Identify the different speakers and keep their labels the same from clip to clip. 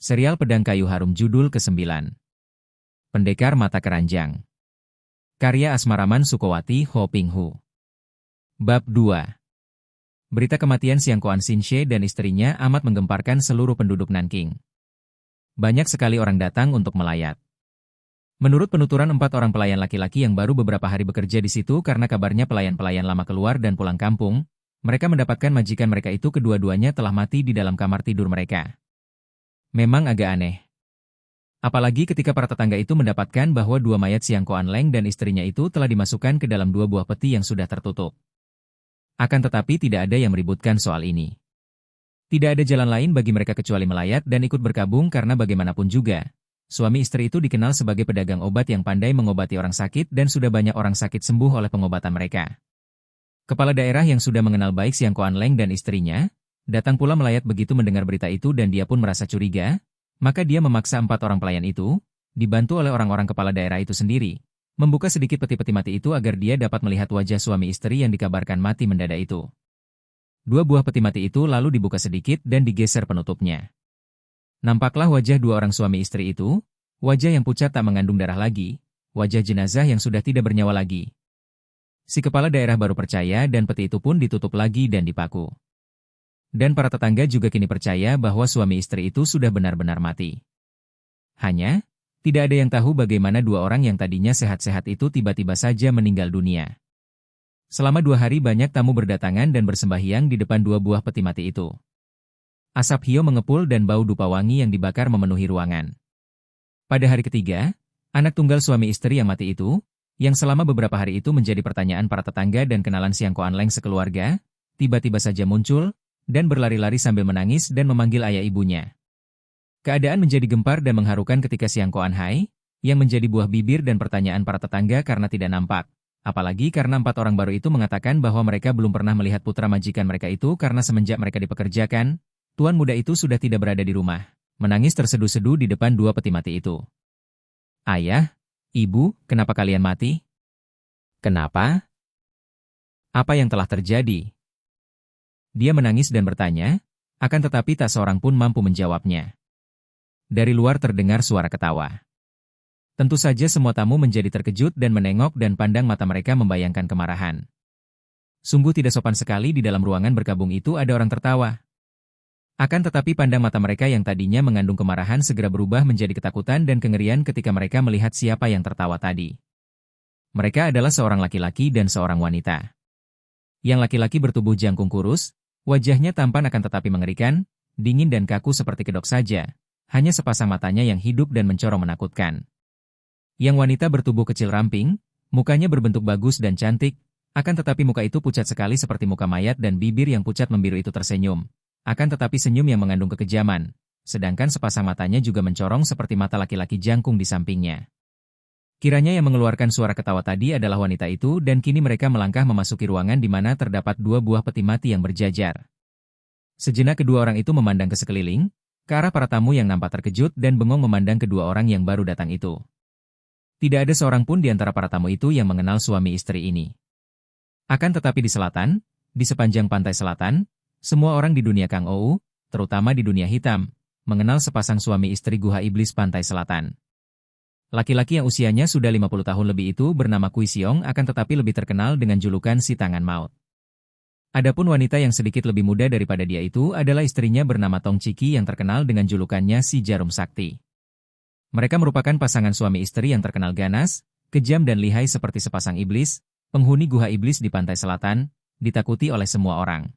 Speaker 1: Serial Pedang Kayu Harum judul ke-9. Pendekar Mata Keranjang. Karya Asmaraman Sukowati Ho Ping Hu. Bab 2. Berita kematian Siang Koan Sinshe dan istrinya amat menggemparkan seluruh penduduk Nanking. Banyak sekali orang datang untuk melayat. Menurut penuturan 4 orang pelayan laki-laki yang baru beberapa hari bekerja di situ karena kabarnya pelayan-pelayan lama keluar dan pulang kampung, mereka mendapatkan majikan mereka itu kedua-duanya telah mati di dalam kamar tidur mereka. Memang agak aneh. Apalagi ketika para tetangga itu mendapatkan bahwa 2 mayat Siang Koan Leng dan istrinya itu telah dimasukkan ke dalam 2 buah peti yang sudah tertutup. Akan tetapi tidak ada yang meributkan soal ini. Tidak ada jalan lain bagi mereka kecuali melayat dan ikut berkabung karena bagaimanapun juga, suami istri itu dikenal sebagai pedagang obat yang pandai mengobati orang sakit dan sudah banyak orang sakit sembuh oleh pengobatan mereka. Kepala daerah yang sudah mengenal baik Siang Koan Leng dan istrinya, datang pula melayat begitu mendengar berita itu dan dia pun merasa curiga, maka dia memaksa 4 orang pelayan itu, dibantu oleh orang-orang kepala daerah itu sendiri, membuka sedikit peti-peti mati itu agar dia dapat melihat wajah suami istri yang dikabarkan mati mendadak itu. 2 buah peti mati itu lalu dibuka sedikit dan digeser penutupnya. Nampaklah wajah 2 orang suami istri itu, wajah yang pucat tak mengandung darah lagi, wajah jenazah yang sudah tidak bernyawa lagi. Si kepala daerah baru percaya dan peti itu pun ditutup lagi dan dipaku. Dan para tetangga juga kini percaya bahwa suami istri itu sudah benar-benar mati. Hanya, tidak ada yang tahu bagaimana 2 orang yang tadinya sehat-sehat itu tiba-tiba saja meninggal dunia. Selama 2 hari banyak tamu berdatangan dan bersembahyang di depan 2 buah peti mati itu. Asap hio mengepul dan bau dupa wangi yang dibakar memenuhi ruangan. Pada hari ketiga, anak tunggal suami istri yang mati itu, yang selama beberapa hari itu menjadi pertanyaan para tetangga dan kenalan Siang Koan Leng sekeluarga, tiba-tiba saja muncul, dan berlari-lari sambil menangis dan memanggil ayah ibunya. Keadaan menjadi gempar dan mengharukan ketika Siang Koan Hai, yang menjadi buah bibir dan pertanyaan para tetangga karena tidak nampak, apalagi karena 4 orang baru itu mengatakan bahwa mereka belum pernah melihat putra majikan mereka itu karena semenjak mereka dipekerjakan, tuan muda itu sudah tidak berada di rumah, menangis terseduh-seduh di depan 2 peti mati itu. Ayah, ibu, kenapa kalian mati? Kenapa? Apa yang telah terjadi? Dia menangis dan bertanya, akan tetapi tak seorang pun mampu menjawabnya. Dari luar terdengar suara ketawa. Tentu saja semua tamu menjadi terkejut dan menengok dan pandang mata mereka membayangkan kemarahan. Sungguh tidak sopan sekali di dalam ruangan berkabung itu ada orang tertawa. Akan tetapi pandang mata mereka yang tadinya mengandung kemarahan segera berubah menjadi ketakutan dan kengerian ketika mereka melihat siapa yang tertawa tadi. Mereka adalah seorang laki-laki dan seorang wanita. Yang laki-laki bertubuh jangkung kurus, wajahnya tampan akan tetapi mengerikan, dingin dan kaku seperti kedok saja, hanya sepasang matanya yang hidup dan mencorong menakutkan. Yang wanita bertubuh kecil ramping, mukanya berbentuk bagus dan cantik, akan tetapi muka itu pucat sekali seperti muka mayat dan bibir yang pucat membiru itu tersenyum, akan tetapi senyum yang mengandung kekejaman, sedangkan sepasang matanya juga mencorong seperti mata laki-laki jangkung di sampingnya. Kiranya yang mengeluarkan suara ketawa tadi adalah wanita itu dan kini mereka melangkah memasuki ruangan di mana terdapat 2 buah peti mati yang berjajar. Sejenak kedua orang itu memandang ke sekeliling, ke arah para tamu yang nampak terkejut dan bengong memandang kedua orang yang baru datang itu. Tidak ada seorang pun di antara para tamu itu yang mengenal suami istri ini. Akan tetapi di selatan, di sepanjang pantai selatan, semua orang di dunia Kang Ou, terutama di dunia hitam, mengenal sepasang suami istri Guha Iblis Pantai Selatan. Laki-laki yang usianya sudah 50 tahun lebih itu bernama Kui Siong akan tetapi lebih terkenal dengan julukan si Tangan Maut. Adapun wanita yang sedikit lebih muda daripada dia itu adalah istrinya bernama Tong Ciki yang terkenal dengan julukannya si Jarum Sakti. Mereka merupakan pasangan suami istri yang terkenal ganas, kejam dan lihai seperti sepasang iblis, penghuni Guha Iblis di Pantai Selatan, ditakuti oleh semua orang.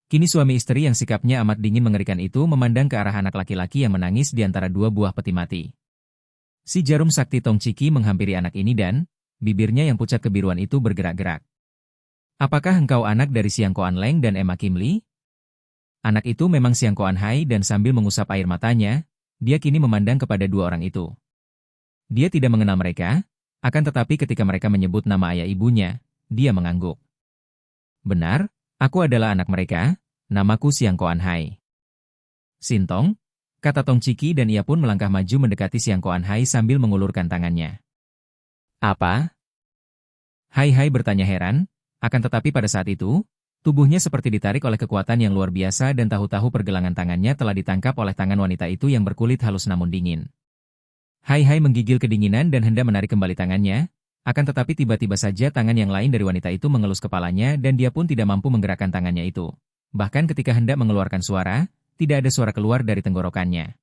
Speaker 1: Kini suami istri yang sikapnya amat dingin mengerikan itu memandang ke arah anak laki-laki yang menangis di antara 2 buah peti mati. Si Jarum Sakti Tong Ciki menghampiri anak ini dan, bibirnya yang pucat kebiruan itu bergerak-gerak. Apakah engkau anak dari Siang Koan Leng dan Emma Kim Li? Anak itu memang Siang Koan Hai dan sambil mengusap air matanya, dia kini memandang kepada 2 orang itu. Dia tidak mengenal mereka, akan tetapi ketika mereka menyebut nama ayah ibunya, dia mengangguk. Benar, aku adalah anak mereka, namaku Siang Koan Hai. Sintong, kata Tong Ciki dan ia pun melangkah maju mendekati Siang Koan Hai sambil mengulurkan tangannya. Apa? Hai bertanya heran, akan tetapi pada saat itu, Tubuhnya seperti ditarik oleh kekuatan yang luar biasa dan tahu-tahu pergelangan tangannya telah ditangkap oleh tangan wanita itu yang berkulit halus namun dingin. Hai Hai menggigil kedinginan dan hendak menarik kembali tangannya, akan tetapi tiba-tiba saja tangan yang lain dari wanita itu mengelus kepalanya dan dia pun tidak mampu menggerakkan tangannya itu. Bahkan ketika hendak mengeluarkan suara, tidak ada suara keluar dari tenggorokannya.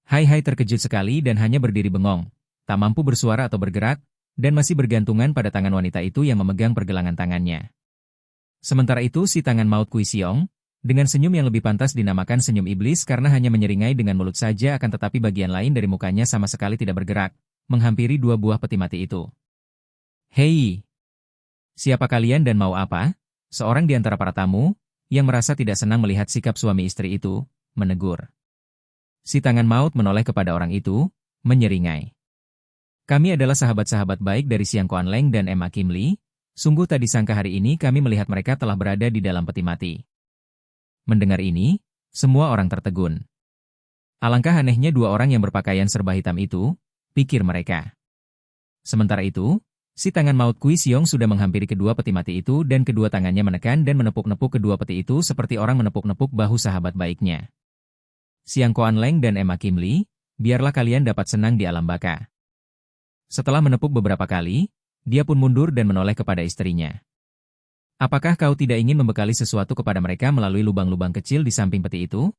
Speaker 1: Hai Hai terkejut sekali dan hanya berdiri bengong, tak mampu bersuara atau bergerak, dan masih bergantungan pada tangan wanita itu yang memegang pergelangan tangannya. Sementara itu si tangan maut Kui Xiong, dengan senyum yang lebih pantas dinamakan senyum iblis karena hanya menyeringai dengan mulut saja akan tetapi bagian lain dari mukanya sama sekali tidak bergerak, menghampiri dua buah peti mati itu. Hei! Siapa kalian dan mau apa? Seorang di antara para tamu, yang merasa tidak senang melihat sikap suami istri itu, menegur. Si tangan maut menoleh kepada orang itu, menyeringai. Kami adalah sahabat-sahabat baik dari Siang Kuan Leng dan Emma Kim Lee. Sungguh tak disangka hari ini kami melihat mereka telah berada di dalam peti mati. Mendengar ini, semua orang tertegun. Alangkah anehnya dua orang yang berpakaian serba hitam itu, pikir mereka. Sementara itu, si tangan maut Kui Xiong sudah menghampiri kedua peti mati itu dan kedua tangannya menekan dan menepuk-nepuk kedua peti itu seperti orang menepuk-nepuk bahu sahabat baiknya. Siang Kuan Leng dan Emma Kim Lee, biarlah kalian dapat senang di alam baka. Setelah menepuk beberapa kali, dia pun mundur dan menoleh kepada istrinya. Apakah kau tidak ingin membekali sesuatu kepada mereka melalui lubang-lubang kecil di samping peti itu?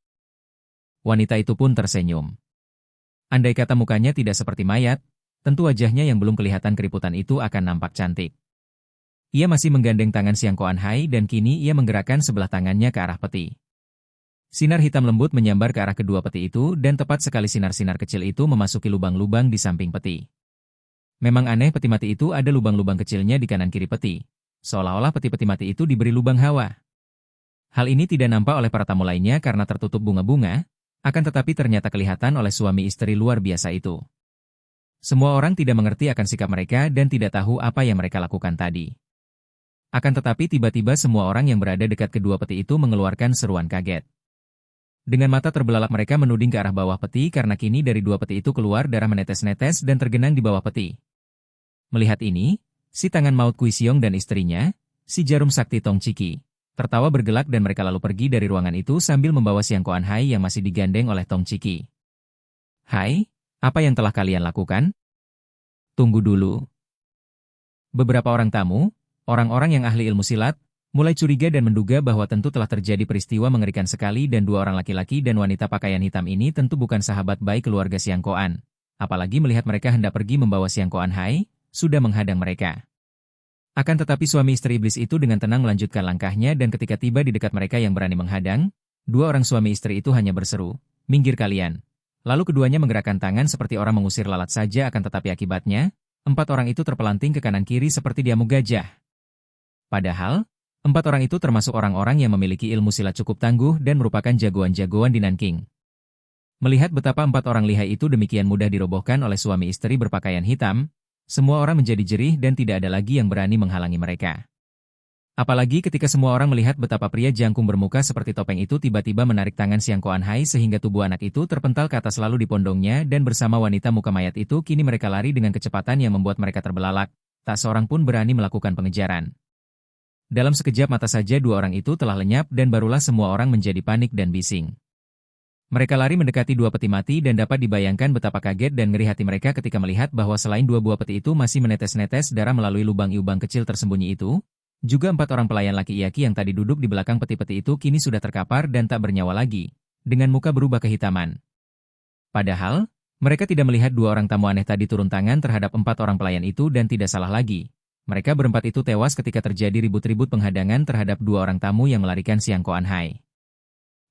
Speaker 1: Wanita itu pun tersenyum. Andai kata mukanya tidak seperti mayat, tentu wajahnya yang belum kelihatan keriputan itu akan nampak cantik. Ia masih menggandeng tangan Siang Kuan Hai dan kini ia menggerakkan sebelah tangannya ke arah peti. Sinar hitam lembut menyambar ke arah kedua peti itu dan tepat sekali sinar-sinar kecil itu memasuki lubang-lubang di samping peti. Memang aneh peti mati itu ada lubang-lubang kecilnya di kanan kiri peti. Seolah-olah peti-peti mati itu diberi lubang hawa. Hal ini tidak nampak oleh para tamu lainnya karena tertutup bunga-bunga, akan tetapi ternyata kelihatan oleh suami istri luar biasa itu. Semua orang tidak mengerti akan sikap mereka dan tidak tahu apa yang mereka lakukan tadi. Akan tetapi tiba-tiba semua orang yang berada dekat kedua peti itu mengeluarkan seruan kaget. Dengan mata terbelalak mereka menuding ke arah bawah peti karena kini dari dua peti itu keluar darah menetes-netes dan tergenang di bawah peti. Melihat ini, si tangan maut Kui Xiong dan istrinya, si jarum sakti Tong Ciki, tertawa bergelak dan mereka lalu pergi dari ruangan itu sambil membawa Siang Kuan Hai yang masih digandeng oleh Tong Ciki. Hai, apa yang telah kalian lakukan? Tunggu dulu. Beberapa orang tamu, orang-orang yang ahli ilmu silat, mulai curiga dan menduga bahwa tentu telah terjadi peristiwa mengerikan sekali dan dua orang laki-laki dan wanita pakaian hitam ini tentu bukan sahabat baik keluarga Siang Kuan. Apalagi melihat mereka hendak pergi membawa Siang Kuan Hai, sudah menghadang mereka. Akan tetapi suami istri iblis itu dengan tenang melanjutkan langkahnya dan ketika tiba di dekat mereka yang berani menghadang, dua orang suami istri itu hanya berseru, "Minggir kalian." Lalu keduanya menggerakkan tangan seperti orang mengusir lalat saja akan tetapi akibatnya, empat orang itu terpelanting ke kanan kiri seperti diamuk gajah. Padahal, empat orang itu termasuk orang-orang yang memiliki ilmu silat cukup tangguh dan merupakan jagoan-jagoan di Nanking. Melihat betapa empat orang lihai itu demikian mudah dirobohkan oleh suami istri berpakaian hitam, semua orang menjadi jerih dan tidak ada lagi yang berani menghalangi mereka. Apalagi ketika semua orang melihat betapa pria jangkung bermuka seperti topeng itu tiba-tiba menarik tangan Siang Kuan Hai sehingga tubuh anak itu terpental ke atas lalu dipondongnya dan bersama wanita muka mayat itu kini mereka lari dengan kecepatan yang membuat mereka terbelalak, tak seorang pun berani melakukan pengejaran. Dalam sekejap mata saja dua orang itu telah lenyap dan barulah semua orang menjadi panik dan bising. Mereka lari mendekati dua peti mati dan dapat dibayangkan betapa kaget dan ngeri hati mereka ketika melihat bahwa selain dua buah peti itu masih menetes-netes darah melalui lubang-lubang kecil tersembunyi itu, juga empat orang pelayan laki-laki yang tadi duduk di belakang peti-peti itu kini sudah terkapar dan tak bernyawa lagi, dengan muka berubah kehitaman. Padahal, mereka tidak melihat dua orang tamu aneh tadi turun tangan terhadap empat orang pelayan itu dan tidak salah lagi. Mereka berempat itu tewas ketika terjadi ribut-ribut penghadangan terhadap dua orang tamu yang melarikan Siang Kuan Hai.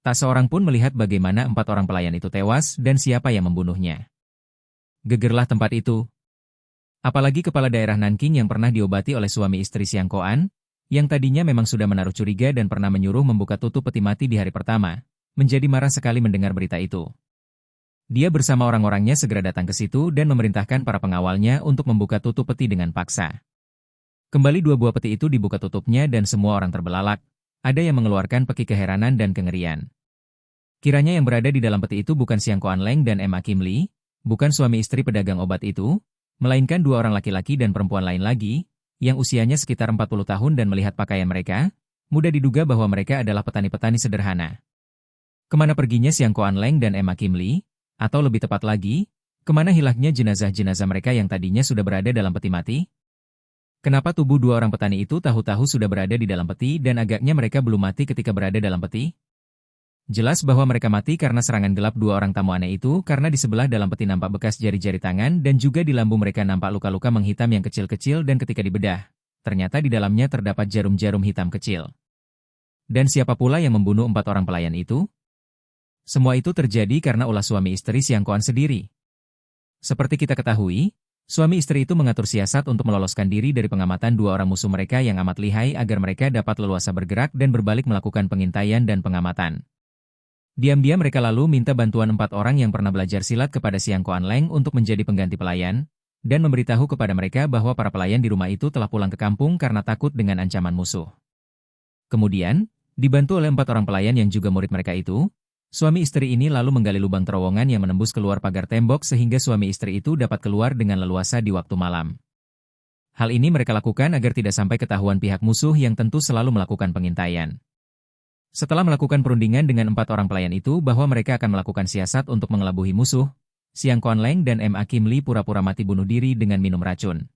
Speaker 1: Tak seorang pun melihat bagaimana empat orang pelayan itu tewas dan siapa yang membunuhnya. Gegerlah tempat itu. Apalagi kepala daerah Nanking yang pernah diobati oleh suami istri Siang Kuan, yang tadinya memang sudah menaruh curiga dan pernah menyuruh membuka tutup peti mati di hari pertama, menjadi marah sekali mendengar berita itu. Dia bersama orang-orangnya segera datang ke situ dan memerintahkan para pengawalnya untuk membuka tutup peti dengan paksa. Kembali dua buah peti itu dibuka tutupnya dan semua orang terbelalak, ada yang mengeluarkan peki keheranan dan kengerian. Kiranya yang berada di dalam peti itu bukan Siang Kuan Leng dan Emma Kim Lee, bukan suami istri pedagang obat itu, melainkan dua orang laki-laki dan perempuan lain lagi, yang usianya sekitar 40 tahun dan melihat pakaian mereka, mudah diduga bahwa mereka adalah petani-petani sederhana. Kemana perginya Xiang Kuanleng dan Emma Kim Lee? Atau lebih tepat lagi, kemana hilangnya jenazah-jenazah mereka yang tadinya sudah berada dalam peti mati? Kenapa tubuh dua orang petani itu tahu-tahu sudah berada di dalam peti dan agaknya mereka belum mati ketika berada dalam peti? Jelas bahwa mereka mati karena serangan gelap dua orang tamu aneh itu karena di sebelah dalam peti nampak bekas jari-jari tangan dan juga di lambung mereka nampak luka-luka menghitam yang kecil-kecil dan ketika dibedah, ternyata di dalamnya terdapat jarum-jarum hitam kecil. Dan siapa pula yang membunuh 4 orang pelayan itu? Semua itu terjadi karena ulah suami istri Xiang Kuan sendiri. Seperti kita ketahui, suami istri itu mengatur siasat untuk meloloskan diri dari pengamatan dua orang musuh mereka yang amat lihai agar mereka dapat leluasa bergerak dan berbalik melakukan pengintaian dan pengamatan. Diam-diam mereka lalu minta bantuan 4 orang yang pernah belajar silat kepada Xiang Kuanleng untuk menjadi pengganti pelayan, dan memberitahu kepada mereka bahwa para pelayan di rumah itu telah pulang ke kampung karena takut dengan ancaman musuh. Kemudian, dibantu oleh 4 orang pelayan yang juga murid mereka itu, suami istri ini lalu menggali lubang terowongan yang menembus keluar pagar tembok sehingga suami istri itu dapat keluar dengan leluasa di waktu malam. Hal ini mereka lakukan agar tidak sampai ketahuan pihak musuh yang tentu selalu melakukan pengintaian. Setelah melakukan perundingan dengan 4 orang pelayan itu bahwa mereka akan melakukan siasat untuk mengelabuhi musuh, Xiang Kuanleng dan Emma Kim Lee pura-pura mati bunuh diri dengan minum racun.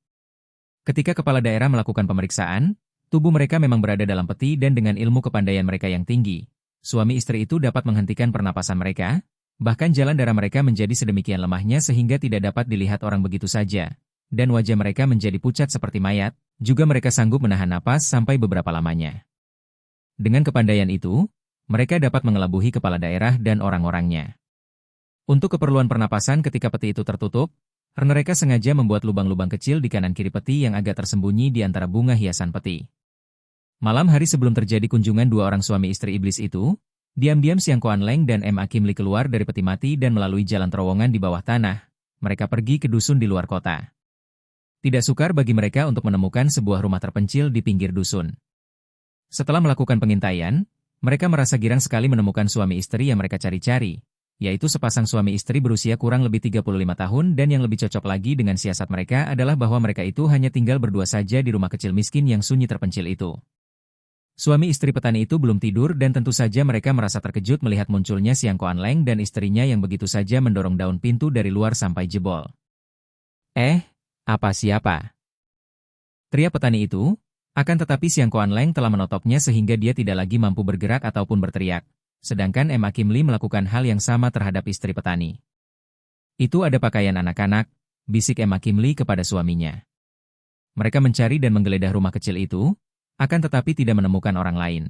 Speaker 1: Ketika kepala daerah melakukan pemeriksaan, tubuh mereka memang berada dalam peti dan dengan ilmu kepandaian mereka yang tinggi, suami istri itu dapat menghentikan pernapasan mereka, bahkan jalan darah mereka menjadi sedemikian lemahnya sehingga tidak dapat dilihat orang begitu saja, dan wajah mereka menjadi pucat seperti mayat, juga mereka sanggup menahan napas sampai beberapa lamanya. Dengan kepandaian itu, mereka dapat mengelabuhi kepala daerah dan orang-orangnya. Untuk keperluan pernapasan ketika peti itu tertutup, mereka sengaja membuat lubang-lubang kecil di kanan kiri peti yang agak tersembunyi di antara bunga hiasan peti. Malam hari sebelum terjadi kunjungan dua orang suami istri iblis itu, diam-diam Xiang Kuanleng dan Emma Kim Lee keluar dari peti mati dan melalui jalan terowongan di bawah tanah. Mereka pergi ke dusun di luar kota. Tidak sukar bagi mereka untuk menemukan sebuah rumah terpencil di pinggir dusun. Setelah melakukan pengintaian, mereka merasa girang sekali menemukan suami istri yang mereka cari-cari, yaitu sepasang suami istri berusia kurang lebih 35 tahun dan yang lebih cocok lagi dengan siasat mereka adalah bahwa mereka itu hanya tinggal berdua saja di rumah kecil miskin yang sunyi terpencil itu. Suami istri petani itu belum tidur dan tentu saja mereka merasa terkejut melihat munculnya Xiang Kuanleng dan istrinya yang begitu saja mendorong daun pintu dari luar sampai jebol. Siapa? Teriak petani itu, akan tetapi Xiang Kuanleng telah menotopnya sehingga dia tidak lagi mampu bergerak ataupun berteriak, sedangkan Emma Kim Lee melakukan hal yang sama terhadap istri petani. Itu ada pakaian anak-anak, bisik Emma Kim Lee kepada suaminya. Mereka mencari dan menggeledah rumah kecil itu, akan tetapi tidak menemukan orang lain.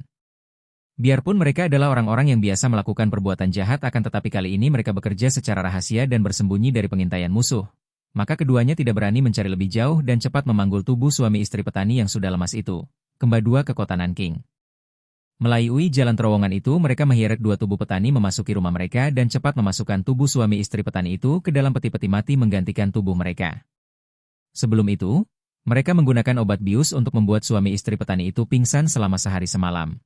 Speaker 1: Biarpun mereka adalah orang-orang yang biasa melakukan perbuatan jahat akan tetapi kali ini mereka bekerja secara rahasia dan bersembunyi dari pengintaian musuh. Maka keduanya tidak berani mencari lebih jauh dan cepat memanggul tubuh suami istri petani yang sudah lemas itu, kembali ke kota Nanking. Melalui jalan terowongan itu mereka mengheret dua tubuh petani memasuki rumah mereka dan cepat memasukkan tubuh suami istri petani itu ke dalam peti-peti mati menggantikan tubuh mereka. Sebelum itu, mereka menggunakan obat bius untuk membuat suami istri petani itu pingsan selama sehari semalam.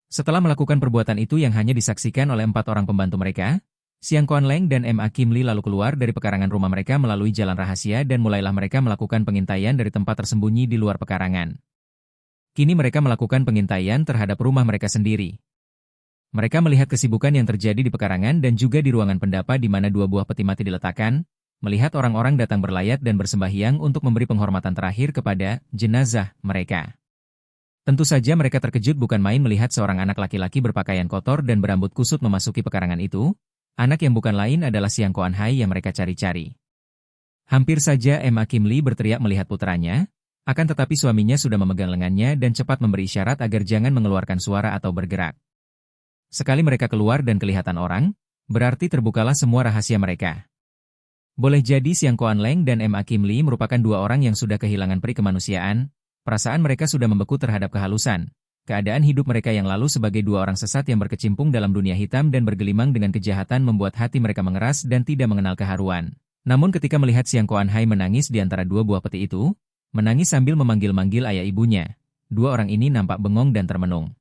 Speaker 1: Setelah melakukan perbuatan itu yang hanya disaksikan oleh 4 orang pembantu mereka, Xiang Kuanleng dan Emma Kim Lee lalu keluar dari pekarangan rumah mereka melalui jalan rahasia dan mulailah mereka melakukan pengintaian dari tempat tersembunyi di luar pekarangan. Kini mereka melakukan pengintaian terhadap rumah mereka sendiri. Mereka melihat kesibukan yang terjadi di pekarangan dan juga di ruangan pendapa di mana 2 buah peti mati diletakkan, melihat orang-orang datang berlayat dan bersembahyang untuk memberi penghormatan terakhir kepada jenazah mereka. Tentu saja mereka terkejut bukan main melihat seorang anak laki-laki berpakaian kotor dan berambut kusut memasuki pekarangan itu. Anak yang bukan lain adalah Xiang Kuanhai yang mereka cari-cari. Hampir saja Emma Kim Lee berteriak melihat putranya, akan tetapi suaminya sudah memegang lengannya dan cepat memberi isyarat agar jangan mengeluarkan suara atau bergerak. Sekali mereka keluar dan kelihatan orang, berarti terbukalah semua rahasia mereka. Boleh jadi Xiang Kuanleng dan Emma Kim Lee merupakan 2 orang yang sudah kehilangan peri kemanusiaan, perasaan mereka sudah membeku terhadap kehalusan. Keadaan hidup mereka yang lalu sebagai 2 orang sesat yang berkecimpung dalam dunia hitam dan bergelimang dengan kejahatan membuat hati mereka mengeras dan tidak mengenal keharuan. Namun ketika melihat Xiang Kuanhai menangis di antara 2 buah peti itu, menangis sambil memanggil-manggil ayah ibunya, 2 orang ini nampak bengong dan termenung.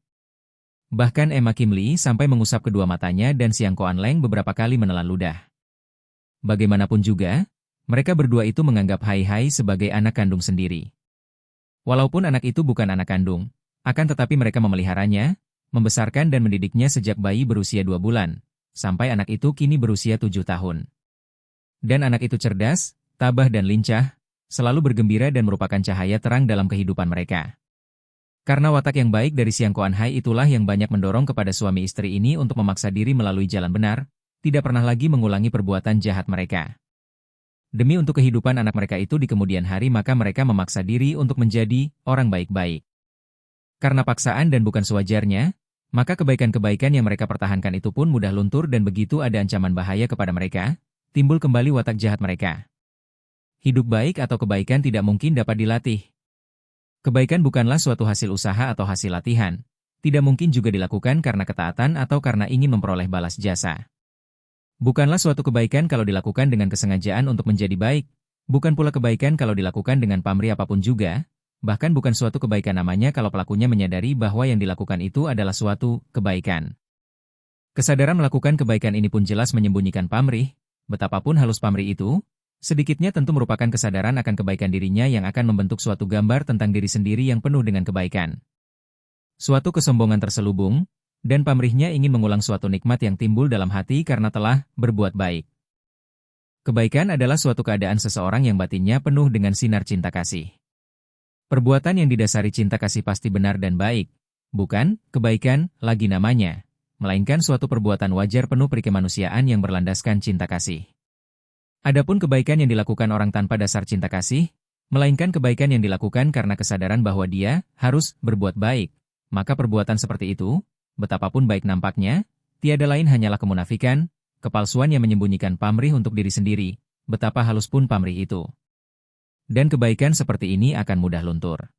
Speaker 1: Bahkan Emma Kim Lee sampai mengusap kedua matanya dan Xiang Kuanleng beberapa kali menelan ludah. Bagaimanapun juga, mereka berdua itu menganggap Hai Hai sebagai anak kandung sendiri. Walaupun anak itu bukan anak kandung, Akan tetapi mereka memeliharanya, membesarkan dan mendidiknya sejak bayi berusia 2 bulan, sampai anak itu kini berusia 7 tahun. Dan anak itu cerdas, tabah dan lincah, selalu bergembira dan merupakan cahaya terang dalam kehidupan mereka. Karena watak yang baik dari Siang Kuan Hai itulah yang banyak mendorong kepada suami istri ini untuk memaksa diri melalui jalan benar, tidak pernah lagi mengulangi perbuatan jahat mereka. Demi untuk kehidupan anak mereka itu di kemudian hari maka mereka memaksa diri untuk menjadi orang baik-baik. Karena paksaan dan bukan sewajarnya, maka kebaikan-kebaikan yang mereka pertahankan itu pun mudah luntur dan begitu ada ancaman bahaya kepada mereka, timbul kembali watak jahat mereka. Hidup baik atau kebaikan tidak mungkin dapat dilatih. Kebaikan bukanlah suatu hasil usaha atau hasil latihan, tidak mungkin juga dilakukan karena ketaatan atau karena ingin memperoleh balas jasa. Bukanlah suatu kebaikan kalau dilakukan dengan kesengajaan untuk menjadi baik, bukan pula kebaikan kalau dilakukan dengan pamrih apapun juga, bahkan bukan suatu kebaikan namanya kalau pelakunya menyadari bahwa yang dilakukan itu adalah suatu kebaikan. Kesadaran melakukan kebaikan ini pun jelas menyembunyikan pamrih, betapapun halus pamrih itu, sedikitnya tentu merupakan kesadaran akan kebaikan dirinya yang akan membentuk suatu gambar tentang diri sendiri yang penuh dengan kebaikan. Suatu kesombongan terselubung, dan pamrihnya ingin mengulang suatu nikmat yang timbul dalam hati karena telah berbuat baik. Kebaikan adalah suatu keadaan seseorang yang batinnya penuh dengan sinar cinta kasih. Perbuatan yang didasari cinta kasih pasti benar dan baik, bukan kebaikan lagi namanya, melainkan suatu perbuatan wajar penuh perikemanusiaan yang berlandaskan cinta kasih. Adapun kebaikan yang dilakukan orang tanpa dasar cinta kasih, melainkan kebaikan yang dilakukan karena kesadaran bahwa dia harus berbuat baik, maka perbuatan seperti itu, betapapun baik nampaknya, tiada lain hanyalah kemunafikan, kepalsuan yang menyembunyikan pamrih untuk diri sendiri, betapa halus pun pamrih itu. Dan kebaikan seperti ini akan mudah luntur.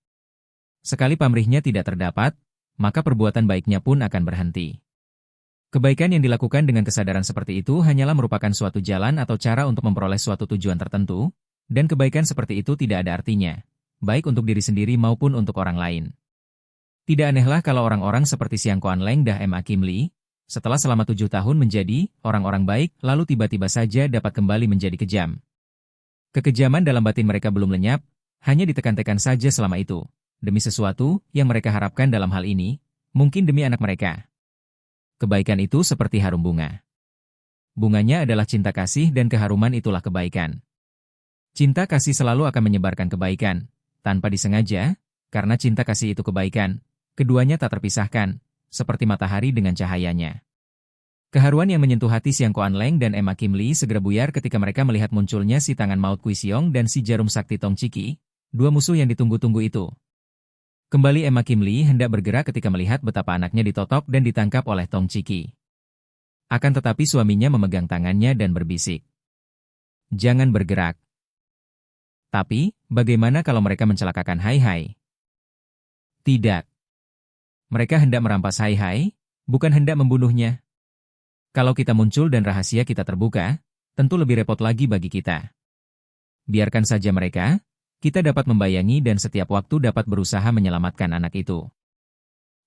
Speaker 1: Sekali pamrihnya tidak terdapat, maka perbuatan baiknya pun akan berhenti. Kebaikan yang dilakukan dengan kesadaran seperti itu hanyalah merupakan suatu jalan atau cara untuk memperoleh suatu tujuan tertentu, dan kebaikan seperti itu tidak ada artinya, baik untuk diri sendiri maupun untuk orang lain. Tidak anehlah kalau orang-orang seperti Siang Kuan Leng dan Ma Kim Lee, setelah selama 7 tahun menjadi orang-orang baik, lalu tiba-tiba saja dapat kembali menjadi kejam. Kekejaman dalam batin mereka belum lenyap, hanya ditekan-tekan saja selama itu, demi sesuatu yang mereka harapkan dalam hal ini, mungkin demi anak mereka. Kebaikan itu seperti harum bunga. Bunganya adalah cinta kasih dan keharuman itulah kebaikan. Cinta kasih selalu akan menyebarkan kebaikan, tanpa disengaja, karena cinta kasih itu kebaikan, keduanya tak terpisahkan, seperti matahari dengan cahayanya. Keharuan yang menyentuh hati Siang Kuan Leng dan Ma Kim Lee segera buyar ketika mereka melihat munculnya si tangan maut Kui Siong dan si jarum sakti Tong Chiki, dua musuh yang ditunggu-tunggu itu. Kembali Ma Kim Lee hendak bergerak ketika melihat betapa anaknya ditotok dan ditangkap oleh Tong Chiki. Akan tetapi suaminya memegang tangannya dan berbisik, "Jangan bergerak." Tapi, bagaimana kalau mereka mencelakakan Hai Hai? Tidak. Mereka hendak merampas Hai Hai, bukan hendak membunuhnya. Kalau kita muncul dan rahasia kita terbuka, tentu lebih repot lagi bagi kita. Biarkan saja mereka, kita dapat membayangi dan setiap waktu dapat berusaha menyelamatkan anak itu.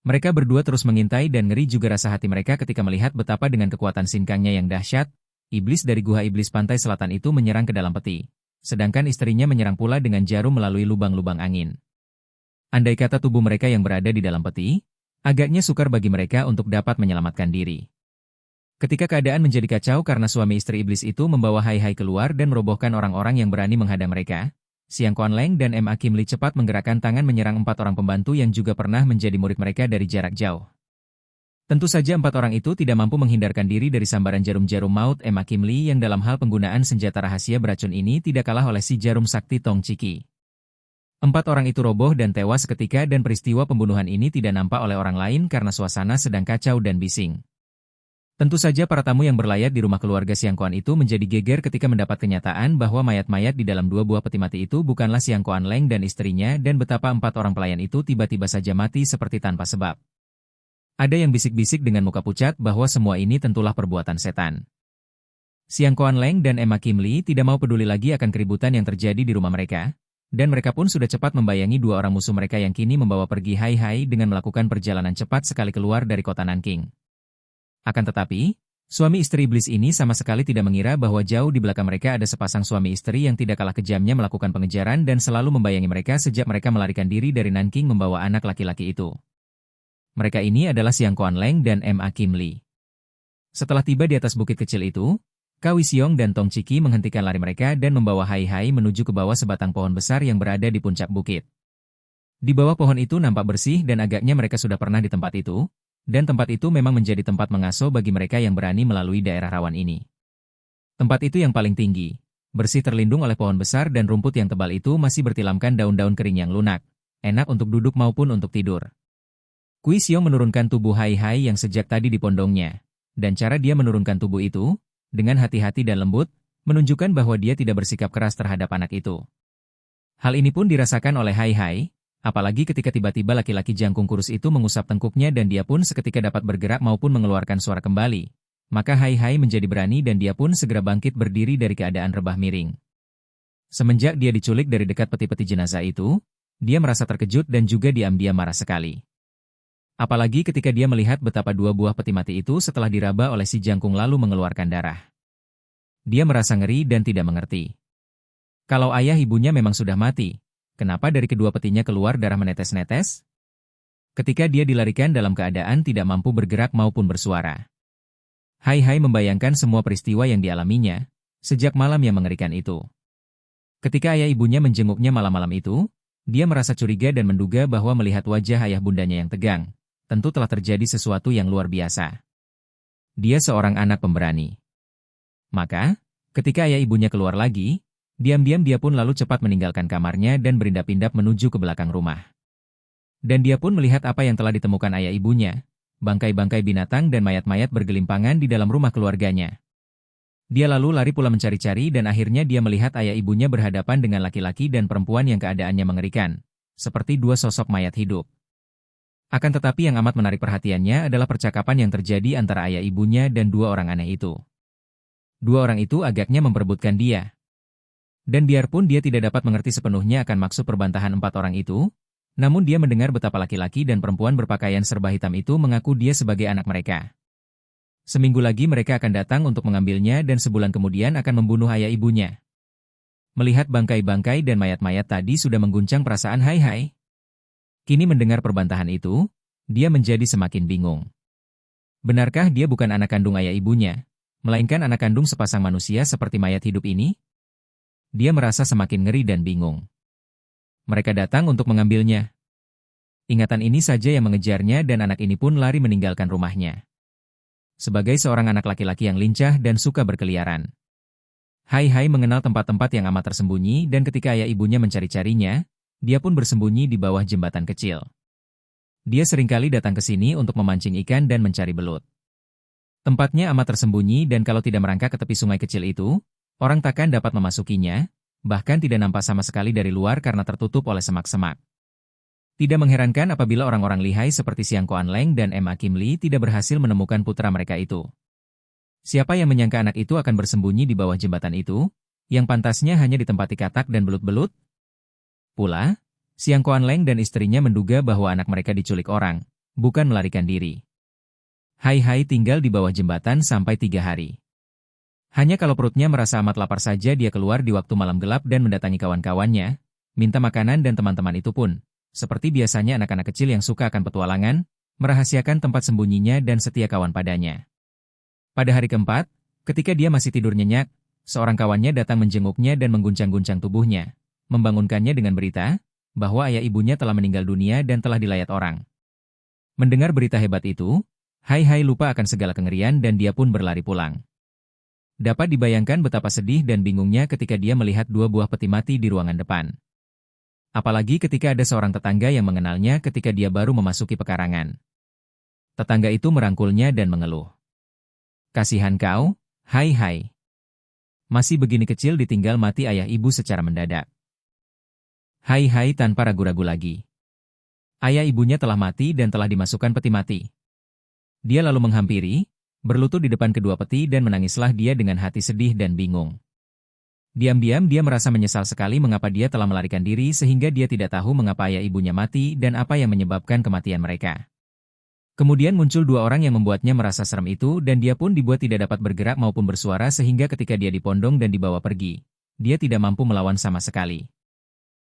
Speaker 1: Mereka berdua terus mengintai dan ngeri juga rasa hati mereka ketika melihat betapa dengan kekuatan sinkangnya yang dahsyat, iblis dari guha iblis pantai selatan itu menyerang ke dalam peti, sedangkan istrinya menyerang pula dengan jarum melalui lubang-lubang angin. Andai kata tubuh mereka yang berada di dalam peti, agaknya sukar bagi mereka untuk dapat menyelamatkan diri. Ketika keadaan menjadi kacau karena suami istri iblis itu membawa Hai Hai keluar dan merobohkan orang-orang yang berani menghadang mereka, Siang Kuan Leng dan Ma Kim Lee cepat menggerakkan tangan menyerang 4 orang pembantu yang juga pernah menjadi murid mereka dari jarak jauh. Tentu saja 4 orang itu tidak mampu menghindarkan diri dari sambaran jarum-jarum maut Ma Kim Lee yang dalam hal penggunaan senjata rahasia beracun ini tidak kalah oleh si jarum sakti Tong Chiki. 4 orang itu roboh dan tewas seketika dan peristiwa pembunuhan ini tidak nampak oleh orang lain karena suasana sedang kacau dan bising. Tentu saja para tamu yang berlayar di rumah keluarga Siang Kuan itu menjadi geger ketika mendapat kenyataan bahwa mayat-mayat di dalam 2 buah peti mati itu bukanlah Siang Kuan Leng dan istrinya dan betapa 4 orang pelayan itu tiba-tiba saja mati seperti tanpa sebab. Ada yang bisik-bisik dengan muka pucat bahwa semua ini tentulah perbuatan setan. Siang Kuan Leng dan Ma Kim Lee tidak mau peduli lagi akan keributan yang terjadi di rumah mereka, dan mereka pun sudah cepat membayangi 2 orang musuh mereka yang kini membawa pergi Hai Hai dengan melakukan perjalanan cepat sekali keluar dari kota Nanking. Akan tetapi, suami istri iblis ini sama sekali tidak mengira bahwa jauh di belakang mereka ada sepasang suami istri yang tidak kalah kejamnya melakukan pengejaran dan selalu membayangi mereka sejak mereka melarikan diri dari Nanking membawa anak laki-laki itu. Mereka ini adalah Xiang Kuanleng dan Ma Kim Li. Setelah tiba di atas bukit kecil itu, Kawi Xiong dan Tong Chiki menghentikan lari mereka dan membawa Hai Hai menuju ke bawah sebatang pohon besar yang berada di puncak bukit. Di bawah pohon itu nampak bersih dan agaknya mereka sudah pernah di tempat itu, dan tempat itu memang menjadi tempat mengasuh bagi mereka yang berani melalui daerah rawan ini. Tempat itu yang paling tinggi, bersih terlindung oleh pohon besar dan rumput yang tebal itu masih bertilamkan daun-daun kering yang lunak, enak untuk duduk maupun untuk tidur. Kui Xiong menurunkan tubuh Hai Hai yang sejak tadi dipondongnya. Dan cara dia menurunkan tubuh itu, dengan hati-hati dan lembut, menunjukkan bahwa dia tidak bersikap keras terhadap anak itu. Hal ini pun dirasakan oleh Hai Hai, apalagi ketika tiba-tiba laki-laki jangkung kurus itu mengusap tengkuknya dan dia pun seketika dapat bergerak maupun mengeluarkan suara kembali. Maka Hai Hai menjadi berani dan dia pun segera bangkit berdiri dari keadaan rebah miring. Semenjak dia diculik dari dekat peti-peti jenazah itu, dia merasa terkejut dan juga diam-diam marah sekali. Apalagi ketika dia melihat betapa dua buah peti mati itu setelah diraba oleh si jangkung lalu mengeluarkan darah. Dia merasa ngeri dan tidak mengerti. Kalau ayah ibunya memang sudah mati, kenapa dari kedua petinya keluar darah menetes-netes? Ketika dia dilarikan dalam keadaan tidak mampu bergerak maupun bersuara. Hai Hai membayangkan semua peristiwa yang dialaminya, sejak malam yang mengerikan itu. Ketika ayah ibunya menjenguknya malam-malam itu, dia merasa curiga dan menduga bahwa melihat wajah ayah bundanya yang tegang, tentu telah terjadi sesuatu yang luar biasa. Dia seorang anak pemberani. Maka, ketika ayah ibunya keluar lagi, diam-diam dia pun lalu cepat meninggalkan kamarnya dan berindap-indap menuju ke belakang rumah. Dan dia pun melihat apa yang telah ditemukan ayah ibunya, bangkai-bangkai binatang dan mayat-mayat bergelimpangan di dalam rumah keluarganya. Dia lalu lari pula mencari-cari dan akhirnya dia melihat ayah ibunya berhadapan dengan laki-laki dan perempuan yang keadaannya mengerikan, seperti dua sosok mayat hidup. Akan tetapi yang amat menarik perhatiannya adalah percakapan yang terjadi antara ayah ibunya dan dua orang aneh itu. Dua orang itu agaknya memperebutkan dia. Dan biarpun dia tidak dapat mengerti sepenuhnya akan maksud perbantahan empat orang itu, namun dia mendengar betapa laki-laki dan perempuan berpakaian serba hitam itu mengaku dia sebagai anak mereka. Seminggu lagi mereka akan datang untuk mengambilnya dan sebulan kemudian akan membunuh ayah ibunya. Melihat bangkai-bangkai dan mayat-mayat tadi sudah mengguncang perasaan Hai Hai. Kini mendengar perbantahan itu, dia menjadi semakin bingung. Benarkah dia bukan anak kandung ayah ibunya, melainkan anak kandung sepasang manusia seperti mayat hidup ini? Dia merasa semakin ngeri dan bingung. Mereka datang untuk mengambilnya. Ingatan ini saja yang mengejarnya dan anak ini pun lari meninggalkan rumahnya. Sebagai seorang anak laki-laki yang lincah dan suka berkeliaran, Hai Hai mengenal tempat-tempat yang amat tersembunyi dan ketika ayah ibunya mencari-carinya, dia pun bersembunyi di bawah jembatan kecil. Dia seringkali datang ke sini untuk memancing ikan dan mencari belut. Tempatnya amat tersembunyi dan kalau tidak merangkak ke tepi sungai kecil itu, orang takkan dapat memasukinya, bahkan tidak nampak sama sekali dari luar karena tertutup oleh semak-semak. Tidak mengherankan apabila orang-orang lihai seperti Xiang Kuanleng dan Ma Kim Li tidak berhasil menemukan putra mereka itu. Siapa yang menyangka anak itu akan bersembunyi di bawah jembatan itu, yang pantasnya hanya ditempati katak dan belut-belut? Pula, Xiang Kuanleng dan istrinya menduga bahwa anak mereka diculik orang, bukan melarikan diri. Hai Hai tinggal di bawah jembatan sampai 3 hari. Hanya kalau perutnya merasa amat lapar saja dia keluar di waktu malam gelap dan mendatangi kawan-kawannya, minta makanan dan teman-teman itu pun, seperti biasanya anak-anak kecil yang suka akan petualangan, merahasiakan tempat sembunyinya dan setia kawan padanya. Pada hari keempat, ketika dia masih tidur nyenyak, seorang kawannya datang menjenguknya dan mengguncang-guncang tubuhnya, membangunkannya dengan berita bahwa ayah ibunya telah meninggal dunia dan telah dilayat orang. Mendengar berita hebat itu, Hai Hai lupa akan segala kengerian dan dia pun berlari pulang. Dapat dibayangkan betapa sedih dan bingungnya ketika dia melihat dua buah peti mati di ruangan depan. Apalagi ketika ada seorang tetangga yang mengenalnya ketika dia baru memasuki pekarangan. Tetangga itu merangkulnya dan mengeluh. Kasihan kau, Hai Hai. Masih begini kecil ditinggal mati ayah ibu secara mendadak. Hai Hai tanpa ragu-ragu lagi. Ayah ibunya telah mati dan telah dimasukkan peti mati. Dia lalu menghampiri, berlutut di depan kedua peti dan menangislah dia dengan hati sedih dan bingung. Diam-diam dia merasa menyesal sekali mengapa dia telah melarikan diri sehingga dia tidak tahu mengapa ayah ibunya mati dan apa yang menyebabkan kematian mereka. Kemudian muncul dua orang yang membuatnya merasa serem itu dan dia pun dibuat tidak dapat bergerak maupun bersuara sehingga ketika dia dipondong dan dibawa pergi, dia tidak mampu melawan sama sekali.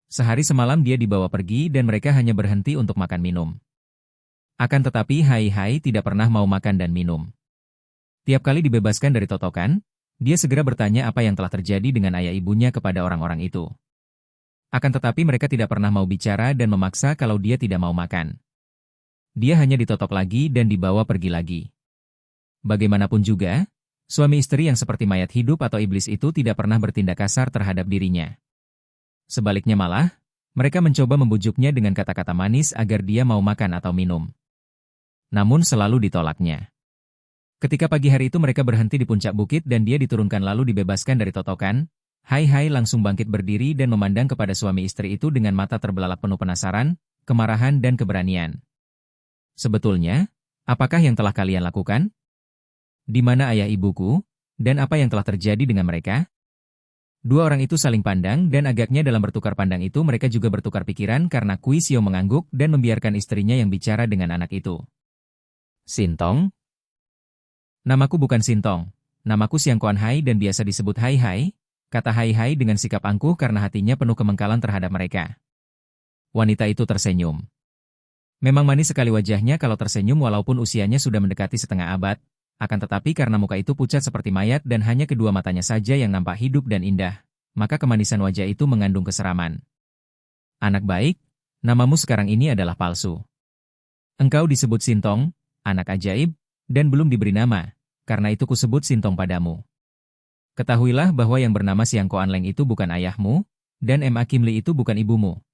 Speaker 1: Sehari semalam dia dibawa pergi dan mereka hanya berhenti untuk makan minum. Akan tetapi Hai Hai tidak pernah mau makan dan minum. Tiap kali dibebaskan dari totokan, dia segera bertanya apa yang telah terjadi dengan ayah ibunya kepada orang-orang itu. Akan tetapi mereka tidak pernah mau bicara dan memaksa kalau dia tidak mau makan. Dia hanya ditotok lagi dan dibawa pergi lagi. Bagaimanapun juga, suami istri yang seperti mayat hidup atau iblis itu tidak pernah bertindak kasar terhadap dirinya. Sebaliknya malah, mereka mencoba membujuknya dengan kata-kata manis agar dia mau makan atau minum. Namun selalu ditolaknya. Ketika pagi hari itu mereka berhenti di puncak bukit dan dia diturunkan lalu dibebaskan dari totokan, Hai Hai langsung bangkit berdiri dan memandang kepada suami istri itu dengan mata terbelalak penuh penasaran, kemarahan dan keberanian. Sebetulnya, apakah yang telah kalian lakukan? Di mana ayah ibuku, dan apa yang telah terjadi dengan mereka? Dua orang itu saling pandang dan agaknya dalam bertukar pandang itu mereka juga bertukar pikiran karena Kui Xiong mengangguk dan membiarkan istrinya yang bicara dengan anak itu. Sintong? Namaku bukan Sintong, namaku Siang Kuan Hai dan biasa disebut Hai Hai, kata Hai Hai dengan sikap angkuh karena hatinya penuh kemengkalan terhadap mereka. Wanita itu tersenyum. Memang manis sekali wajahnya kalau tersenyum walaupun usianya sudah mendekati setengah abad, akan tetapi karena muka itu pucat seperti mayat dan hanya kedua matanya saja yang nampak hidup dan indah, maka kemanisan wajah itu mengandung keseraman. Anak baik, namamu sekarang ini adalah palsu. Engkau disebut Sintong, anak ajaib, dan belum diberi nama, karena itu kusebut Sintong padamu. Ketahuilah bahwa yang bernama Siang Koan Leng itu bukan ayahmu, dan Ma Kim Li itu bukan ibumu.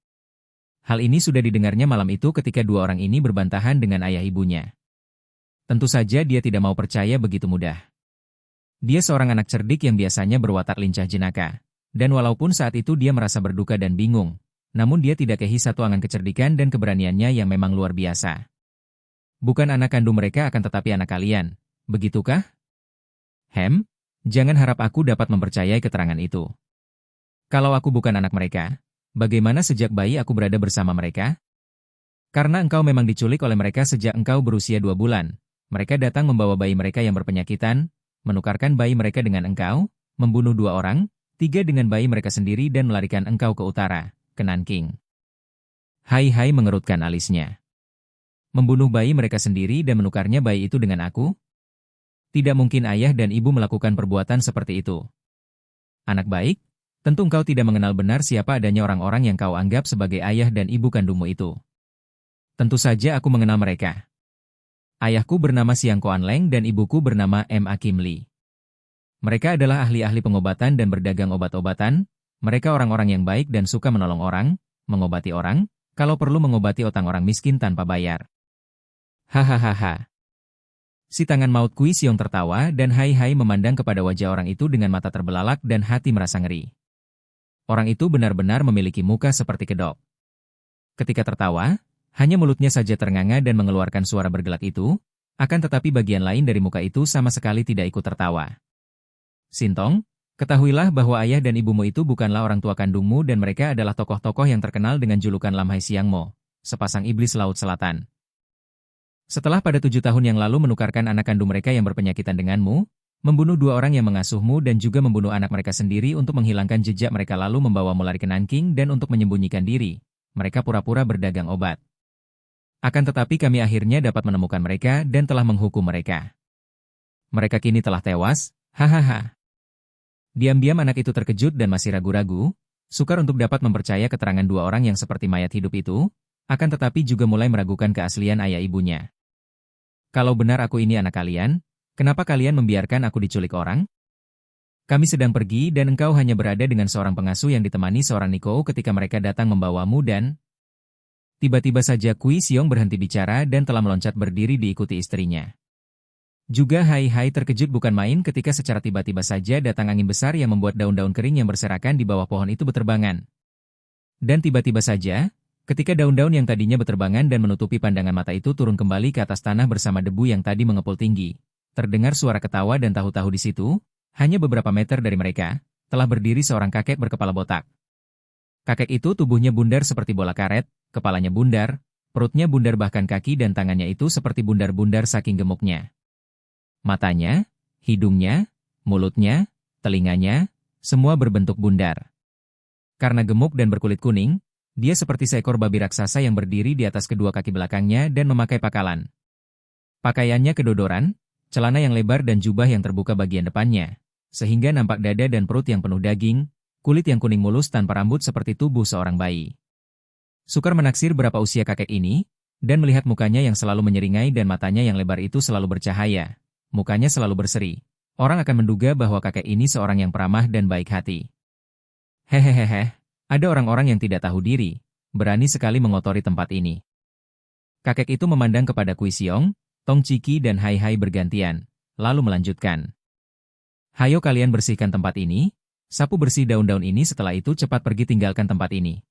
Speaker 1: Hal ini sudah didengarnya malam itu ketika dua orang ini berbantahan dengan ayah ibunya. Tentu saja dia tidak mau percaya begitu mudah. Dia seorang anak cerdik yang biasanya berwatak lincah jenaka. Dan walaupun saat itu dia merasa berduka dan bingung, namun dia tidak kehilangan satu angan kecerdikan dan keberaniannya yang memang luar biasa. Bukan anak kandung mereka akan tetapi anak kalian, begitukah? Jangan harap aku dapat mempercayai keterangan itu. Kalau aku bukan anak mereka, bagaimana sejak bayi aku berada bersama mereka? Karena engkau memang diculik oleh mereka sejak engkau berusia 2 bulan. Mereka datang membawa bayi mereka yang berpenyakitan, menukarkan bayi mereka dengan engkau, membunuh 2 orang, 3 dengan bayi mereka sendiri dan melarikan engkau ke utara, ke Nanking. Hai Hai mengerutkan alisnya. Membunuh bayi mereka sendiri dan menukarnya bayi itu dengan aku? Tidak mungkin ayah dan ibu melakukan perbuatan seperti itu. Anak baik, tentu engkau tidak mengenal benar siapa adanya orang-orang yang kau anggap sebagai ayah dan ibu kandungmu itu. Tentu saja aku mengenal mereka. Ayahku bernama Siang Koan Leng dan ibuku bernama Ma Kim Li. Mereka adalah ahli-ahli pengobatan dan berdagang obat-obatan. Mereka orang-orang yang baik dan suka menolong orang, mengobati orang, kalau perlu mengobati otang orang miskin tanpa bayar. Hahaha. Si tangan maut Kui Xiong tertawa dan Hai Hai memandang kepada wajah orang itu dengan mata terbelalak dan hati merasa ngeri. Orang itu benar-benar memiliki muka seperti kedok. Ketika tertawa, hanya mulutnya saja ternganga dan mengeluarkan suara bergelak itu, akan tetapi bagian lain dari muka itu sama sekali tidak ikut tertawa. Sintong, ketahuilah bahwa ayah dan ibumu itu bukanlah orang tua kandungmu dan mereka adalah tokoh-tokoh yang terkenal dengan julukan Lam Hai Siang Mo, sepasang iblis Laut Selatan. Setelah pada 7 tahun yang lalu menukarkan anak kandung mereka yang berpenyakitan denganmu, membunuh 2 orang yang mengasuhmu dan juga membunuh anak mereka sendiri untuk menghilangkan jejak mereka lalu membawamu lari ke Nanking dan untuk menyembunyikan diri, mereka pura-pura berdagang obat. Akan tetapi kami akhirnya dapat menemukan mereka dan telah menghukum mereka. Mereka kini telah tewas, hahaha. Diam-diam anak itu terkejut dan masih ragu-ragu, sukar untuk dapat mempercaya keterangan 2 orang yang seperti mayat hidup itu, akan tetapi juga mulai meragukan keaslian ayah ibunya. Kalau benar aku ini anak kalian, kenapa kalian membiarkan aku diculik orang? Kami sedang pergi dan engkau hanya berada dengan seorang pengasuh yang ditemani seorang Niko ketika mereka datang membawamu dan... Tiba-tiba saja Kui Xiong berhenti bicara dan telah meloncat berdiri diikuti istrinya. Juga Hai Hai terkejut bukan main ketika secara tiba-tiba saja datang angin besar yang membuat daun-daun kering yang berserakan di bawah pohon itu berterbangan. Dan tiba-tiba saja, ketika daun-daun yang tadinya berterbangan dan menutupi pandangan mata itu turun kembali ke atas tanah bersama debu yang tadi mengepul tinggi, terdengar suara ketawa dan tahu-tahu di situ, hanya beberapa meter dari mereka, telah berdiri seorang kakek berkepala botak. Kakek itu tubuhnya bundar seperti bola karet, kepalanya bundar, perutnya bundar bahkan kaki dan tangannya itu seperti bundar-bundar saking gemuknya. Matanya, hidungnya, mulutnya, telinganya, semua berbentuk bundar. Karena gemuk dan berkulit kuning, Dia seperti seekor babi raksasa yang berdiri di atas kedua kaki belakangnya dan memakai pakalan. Pakaiannya kedodoran, celana yang lebar dan jubah yang terbuka bagian depannya, sehingga nampak dada dan perut yang penuh daging, kulit yang kuning mulus tanpa rambut seperti tubuh seorang bayi. Sukar menaksir berapa usia kakek ini, dan melihat mukanya yang selalu menyeringai dan matanya yang lebar itu selalu bercahaya. Mukanya selalu berseri. Orang akan menduga bahwa kakek ini seorang yang peramah dan baik hati. Hehehehe, ada orang-orang yang tidak tahu diri, berani sekali mengotori tempat ini. Kakek itu memandang kepada Kui Xiong, Tong Ciki dan Hai Hai bergantian, lalu melanjutkan. Hayo kalian bersihkan tempat ini, sapu bersih daun-daun ini setelah itu cepat pergi tinggalkan tempat ini.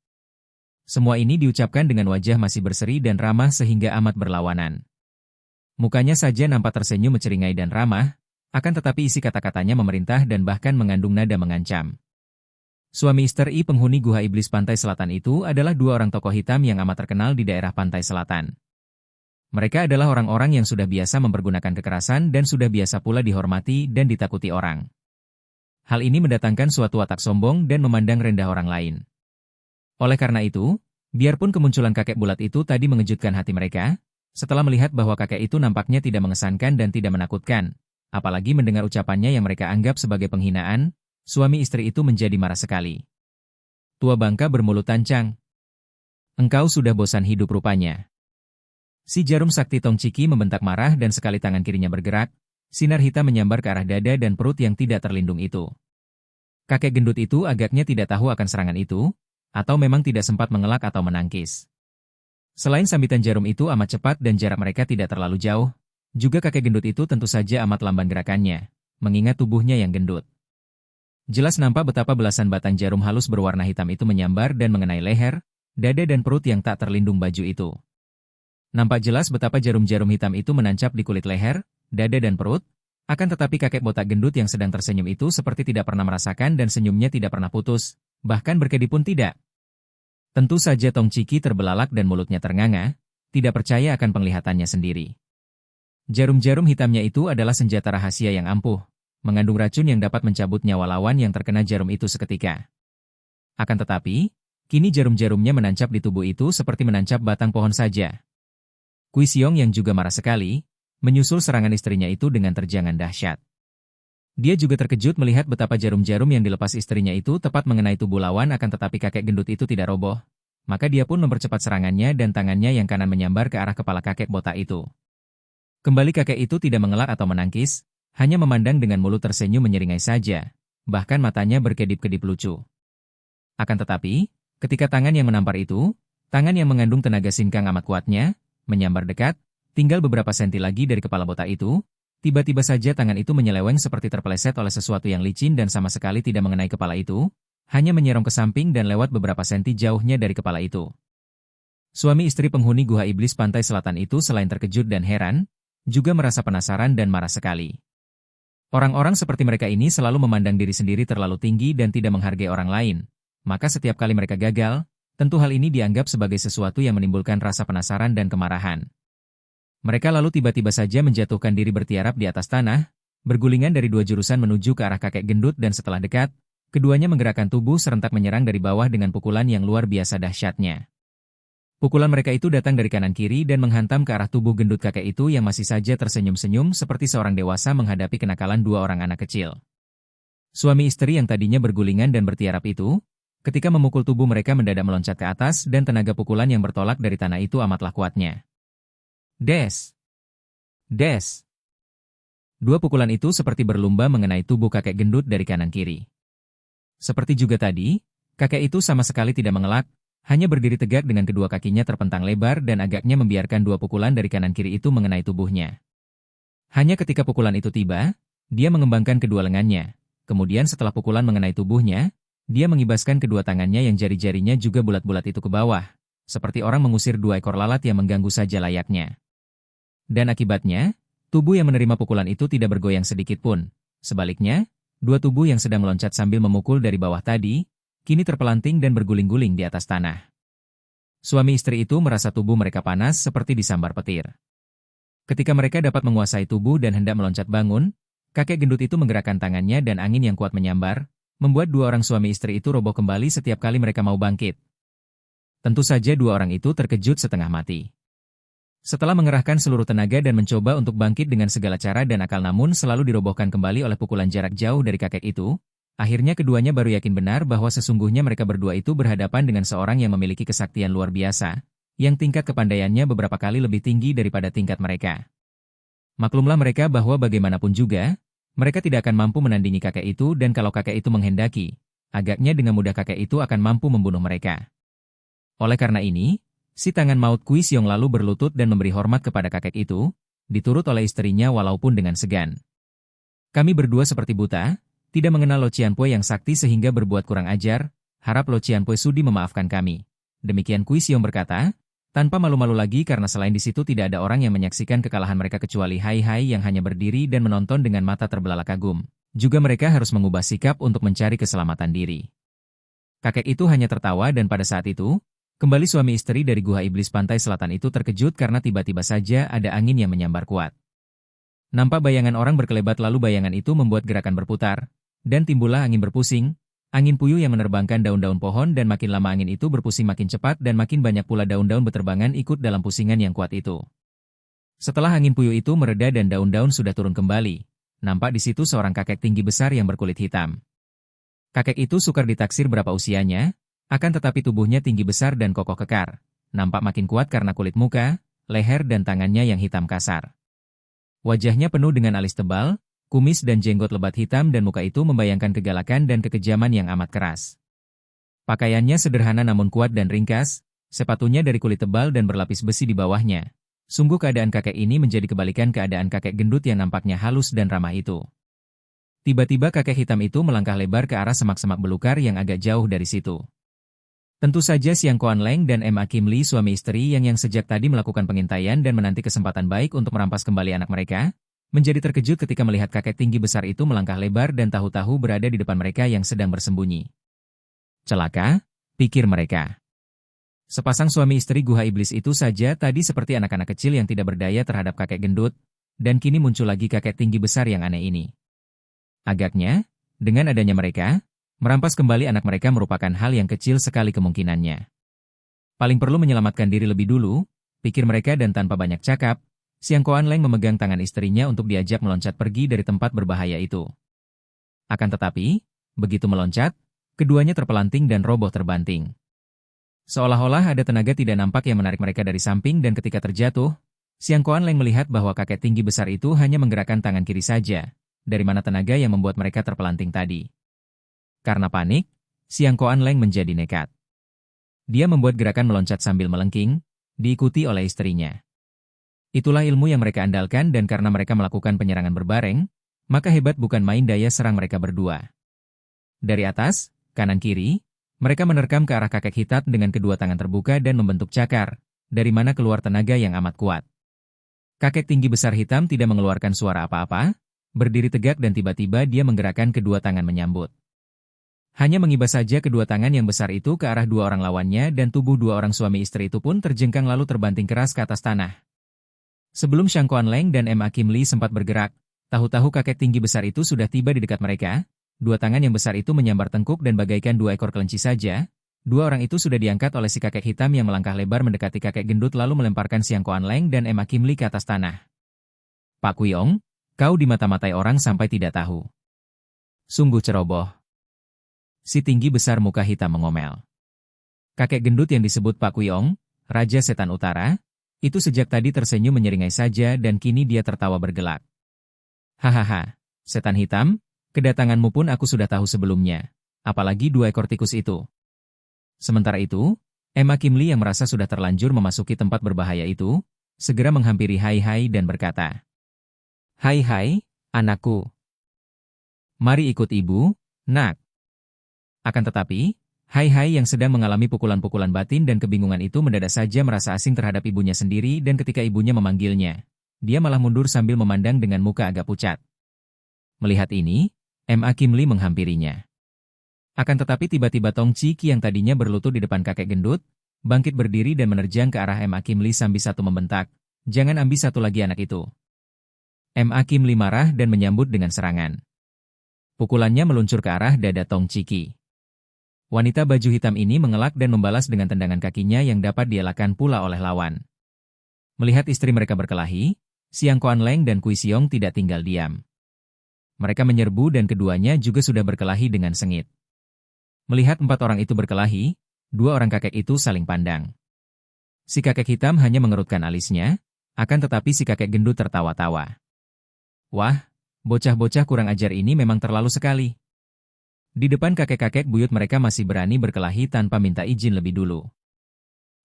Speaker 1: Semua ini diucapkan dengan wajah masih berseri dan ramah sehingga amat berlawanan. Mukanya saja nampak tersenyum menceringai dan ramah, akan tetapi isi kata-katanya memerintah dan bahkan mengandung nada mengancam. Suami istri penghuni Gua Iblis Pantai Selatan itu adalah dua orang tokoh hitam yang amat terkenal di daerah Pantai Selatan. Mereka adalah orang-orang yang sudah biasa mempergunakan kekerasan dan sudah biasa pula dihormati dan ditakuti orang. Hal ini mendatangkan suatu watak sombong dan memandang rendah orang lain. Oleh karena itu, biarpun kemunculan kakek bulat itu tadi mengejutkan hati mereka, setelah melihat bahwa kakek itu nampaknya tidak mengesankan dan tidak menakutkan, apalagi mendengar ucapannya yang mereka anggap sebagai penghinaan, suami istri itu menjadi marah sekali. Tua bangka bermulut tancang. Engkau sudah bosan hidup rupanya. Si jarum sakti Tong Ciki membentak marah dan sekali tangan kirinya bergerak, sinar hitam menyambar ke arah dada dan perut yang tidak terlindung itu. Kakek gendut itu agaknya tidak tahu akan serangan itu, atau memang tidak sempat mengelak atau menangkis. Selain sambitan jarum itu amat cepat dan jarak mereka tidak terlalu jauh, juga kakek gendut itu tentu saja amat lamban gerakannya, mengingat tubuhnya yang gendut. Jelas nampak betapa belasan batang jarum halus berwarna hitam itu menyambar dan mengenai leher, dada dan perut yang tak terlindung baju itu. Nampak jelas betapa jarum-jarum hitam itu menancap di kulit leher, dada dan perut, akan tetapi kakek botak gendut yang sedang tersenyum itu seperti tidak pernah merasakan dan senyumnya tidak pernah putus, bahkan berkedip pun tidak. Tentu saja Tong Ciki terbelalak dan mulutnya ternganga, tidak percaya akan penglihatannya sendiri. Jarum-jarum hitamnya itu adalah senjata rahasia yang ampuh, mengandung racun yang dapat mencabut nyawa lawan yang terkena jarum itu seketika. Akan tetapi, kini jarum-jarumnya menancap di tubuh itu seperti menancap batang pohon saja. Kui Xiong yang juga marah sekali, menyusul serangan istrinya itu dengan terjangan dahsyat. Dia juga terkejut melihat betapa jarum-jarum yang dilepas istrinya itu tepat mengenai tubuh lawan akan tetapi kakek gendut itu tidak roboh. Maka dia pun mempercepat serangannya dan tangannya yang kanan menyambar ke arah kepala kakek botak itu. Kembali kakek itu tidak mengelak atau menangkis, hanya memandang dengan mulut tersenyum menyeringai saja, bahkan matanya berkedip-kedip lucu. Akan tetapi, ketika tangan yang menampar itu, tangan yang mengandung tenaga sinkang amat kuatnya, menyambar dekat, tinggal beberapa senti lagi dari kepala botak itu, tiba-tiba saja tangan itu menyeleweng seperti terpeleset oleh sesuatu yang licin dan sama sekali tidak mengenai kepala itu, hanya menyerong ke samping dan lewat beberapa senti jauhnya dari kepala itu. Suami istri penghuni Gua Iblis Pantai Selatan itu selain terkejut dan heran, juga merasa penasaran dan marah sekali. Orang-orang seperti mereka ini selalu memandang diri sendiri terlalu tinggi dan tidak menghargai orang lain, maka setiap kali mereka gagal, tentu hal ini dianggap sebagai sesuatu yang menimbulkan rasa penasaran dan kemarahan. Mereka lalu tiba-tiba saja menjatuhkan diri bertiarap di atas tanah, bergulingan dari dua jurusan menuju ke arah kakek gendut dan setelah dekat, keduanya menggerakkan tubuh serentak menyerang dari bawah dengan pukulan yang luar biasa dahsyatnya. Pukulan mereka itu datang dari kanan kiri dan menghantam ke arah tubuh gendut kakek itu yang masih saja tersenyum-senyum seperti seorang dewasa menghadapi kenakalan dua orang anak kecil. Suami istri yang tadinya bergulingan dan bertiarap itu, ketika memukul tubuh mereka mendadak meloncat ke atas dan tenaga pukulan yang bertolak dari tanah itu amatlah kuatnya. Des! Des! Dua pukulan itu seperti berlumba mengenai tubuh kakek gendut dari kanan kiri. Seperti juga tadi, kakek itu sama sekali tidak mengelak, hanya berdiri tegak dengan kedua kakinya terpentang lebar dan agaknya membiarkan dua pukulan dari kanan kiri itu mengenai tubuhnya. Hanya ketika pukulan itu tiba, dia mengembangkan kedua lengannya. Kemudian setelah pukulan mengenai tubuhnya, dia mengibaskan kedua tangannya yang jari-jarinya juga bulat-bulat itu ke bawah, seperti orang mengusir dua ekor lalat yang mengganggu saja layaknya. Dan akibatnya, tubuh yang menerima pukulan itu tidak bergoyang sedikit pun. Sebaliknya, dua tubuh yang sedang meloncat sambil memukul dari bawah tadi, kini terpelanting dan berguling-guling di atas tanah. Suami istri itu merasa tubuh mereka panas seperti disambar petir. Ketika mereka dapat menguasai tubuh dan hendak meloncat bangun, kakek gendut itu menggerakkan tangannya dan angin yang kuat menyambar, membuat dua orang suami istri itu roboh kembali setiap kali mereka mau bangkit. Tentu saja dua orang itu terkejut setengah mati. Setelah mengerahkan seluruh tenaga dan mencoba untuk bangkit dengan segala cara dan akal namun selalu dirobohkan kembali oleh pukulan jarak jauh dari kakek itu, akhirnya keduanya baru yakin benar bahwa sesungguhnya mereka berdua itu berhadapan dengan seorang yang memiliki kesaktian luar biasa, yang tingkat kepandaiannya beberapa kali lebih tinggi daripada tingkat mereka. Maklumlah mereka bahwa bagaimanapun juga, mereka tidak akan mampu menandingi kakek itu dan kalau kakek itu menghendaki, agaknya dengan mudah kakek itu akan mampu membunuh mereka. Oleh karena ini, si tangan maut Kui Xiong lalu berlutut dan memberi hormat kepada kakek itu, diturut oleh istrinya walaupun dengan segan. Kami berdua seperti buta, tidak mengenal Lo Cianpue yang sakti sehingga berbuat kurang ajar, harap Lo Cianpue sudi memaafkan kami. Demikian Kui Xiong berkata, tanpa malu-malu lagi karena selain di situ tidak ada orang yang menyaksikan kekalahan mereka kecuali Hai Hai yang hanya berdiri dan menonton dengan mata terbelalak kagum. Juga mereka harus mengubah sikap untuk mencari keselamatan diri. Kakek itu hanya tertawa dan pada saat itu, kembali suami istri dari Gua Iblis Pantai Selatan itu terkejut karena tiba-tiba saja ada angin yang menyambar kuat. Nampak bayangan orang berkelebat lalu bayangan itu membuat gerakan berputar, dan timbullah angin berpusing, angin puyuh yang menerbangkan daun-daun pohon dan makin lama angin itu berpusing makin cepat dan makin banyak pula daun-daun beterbangan ikut dalam pusingan yang kuat itu. Setelah angin puyuh itu mereda dan daun-daun sudah turun kembali, nampak di situ seorang kakek tinggi besar yang berkulit hitam. Kakek itu sukar ditaksir berapa usianya, akan tetapi tubuhnya tinggi besar dan kokoh kekar, nampak makin kuat karena kulit muka, leher dan tangannya yang hitam kasar. Wajahnya penuh dengan alis tebal, kumis dan jenggot lebat hitam dan muka itu membayangkan kegalakan dan kekejaman yang amat keras. Pakaiannya sederhana namun kuat dan ringkas, sepatunya dari kulit tebal dan berlapis besi di bawahnya. Sungguh keadaan kakek ini menjadi kebalikan keadaan kakek gendut yang nampaknya halus dan ramah itu. Tiba-tiba kakek hitam itu melangkah lebar ke arah semak-semak belukar yang agak jauh dari situ. Tentu saja Siang Kuan Leng dan Ma Kim Li suami istri yang sejak tadi melakukan pengintaian dan menanti kesempatan baik untuk merampas kembali anak mereka, menjadi terkejut ketika melihat kakek tinggi besar itu melangkah lebar dan tahu-tahu berada di depan mereka yang sedang bersembunyi. Celaka, pikir mereka. Sepasang suami istri Gua Iblis itu saja tadi seperti anak-anak kecil yang tidak berdaya terhadap kakek gendut, dan kini muncul lagi kakek tinggi besar yang aneh ini. Agaknya, dengan adanya mereka, merampas kembali anak mereka merupakan hal yang kecil sekali kemungkinannya. Paling perlu menyelamatkan diri lebih dulu, pikir mereka dan tanpa banyak cakap, Siang Kuan Leng memegang tangan istrinya untuk diajak meloncat pergi dari tempat berbahaya itu. Akan tetapi, begitu meloncat, keduanya terpelanting dan roboh terbanting. Seolah-olah ada tenaga tidak nampak yang menarik mereka dari samping dan ketika terjatuh, Siang Kuan Leng melihat bahwa kakek tinggi besar itu hanya menggerakkan tangan kiri saja, dari mana tenaga yang membuat mereka terpelanting tadi. Karena panik, Siang Kuan Leng menjadi nekat. Dia membuat gerakan meloncat sambil melengking, diikuti oleh istrinya. Itulah ilmu yang mereka andalkan dan karena mereka melakukan penyerangan berbareng, maka hebat bukan main daya serang mereka berdua. Dari atas, kanan-kiri, mereka menerkam ke arah kakek hitam dengan kedua tangan terbuka dan membentuk cakar, dari mana keluar tenaga yang amat kuat. Kakek tinggi besar hitam tidak mengeluarkan suara apa-apa, berdiri tegak dan tiba-tiba dia menggerakkan kedua tangan menyambut. Hanya mengibas saja kedua tangan yang besar itu ke arah dua orang lawannya dan tubuh dua orang suami istri itu pun terjengkang lalu terbanting keras ke atas tanah. Sebelum Siang Kuan Leng dan Ma Kim Li sempat bergerak, tahu-tahu kakek tinggi besar itu sudah tiba di dekat mereka, dua tangan yang besar itu menyambar tengkuk dan bagaikan dua ekor kelinci saja, dua orang itu sudah diangkat oleh si kakek hitam yang melangkah lebar mendekati kakek gendut lalu melemparkan Siang Kuan Leng dan Ma Kim Li ke atas tanah. Pak Kuyong, kau dimata-matai orang sampai tidak tahu. Sungguh ceroboh. Si tinggi besar muka hitam mengomel. Kakek gendut yang disebut Pak Kuyong, Raja Setan Utara, itu sejak tadi tersenyum menyeringai saja dan kini dia tertawa bergelak. Hahaha, setan hitam, kedatanganmu pun aku sudah tahu sebelumnya, apalagi dua ekor tikus itu. Sementara itu, Ma Kim Li yang merasa sudah terlanjur memasuki tempat berbahaya itu, segera menghampiri Hai Hai dan berkata, Hai Hai, anakku. Mari ikut ibu, nak. Akan tetapi, Hai Hai yang sedang mengalami pukulan-pukulan batin dan kebingungan itu mendadak saja merasa asing terhadap ibunya sendiri dan ketika ibunya memanggilnya, dia malah mundur sambil memandang dengan muka agak pucat. Melihat ini, Ma Kim Li menghampirinya. Akan tetapi tiba-tiba Tong Chi Ki yang tadinya berlutut di depan kakek gendut, bangkit berdiri dan menerjang ke arah Ma Kim Li sambil satu membentak, jangan ambil satu lagi anak itu. Ma Kim Li marah dan menyambut dengan serangan. Pukulannya meluncur ke arah dada Tong Chi Ki. Wanita baju hitam ini mengelak dan membalas dengan tendangan kakinya yang dapat dielakkan pula oleh lawan. Melihat istri mereka berkelahi, Xiang Kuanleng dan Kui Xiong tidak tinggal diam. Mereka menyerbu dan keduanya juga sudah berkelahi dengan sengit. Melihat 4 orang itu berkelahi, 2 orang kakek itu saling pandang. Si kakek hitam hanya mengerutkan alisnya, akan tetapi si kakek gendut tertawa-tawa. Wah, bocah-bocah kurang ajar ini memang terlalu sekali. Di depan kakek-kakek buyut mereka masih berani berkelahi tanpa minta izin lebih dulu.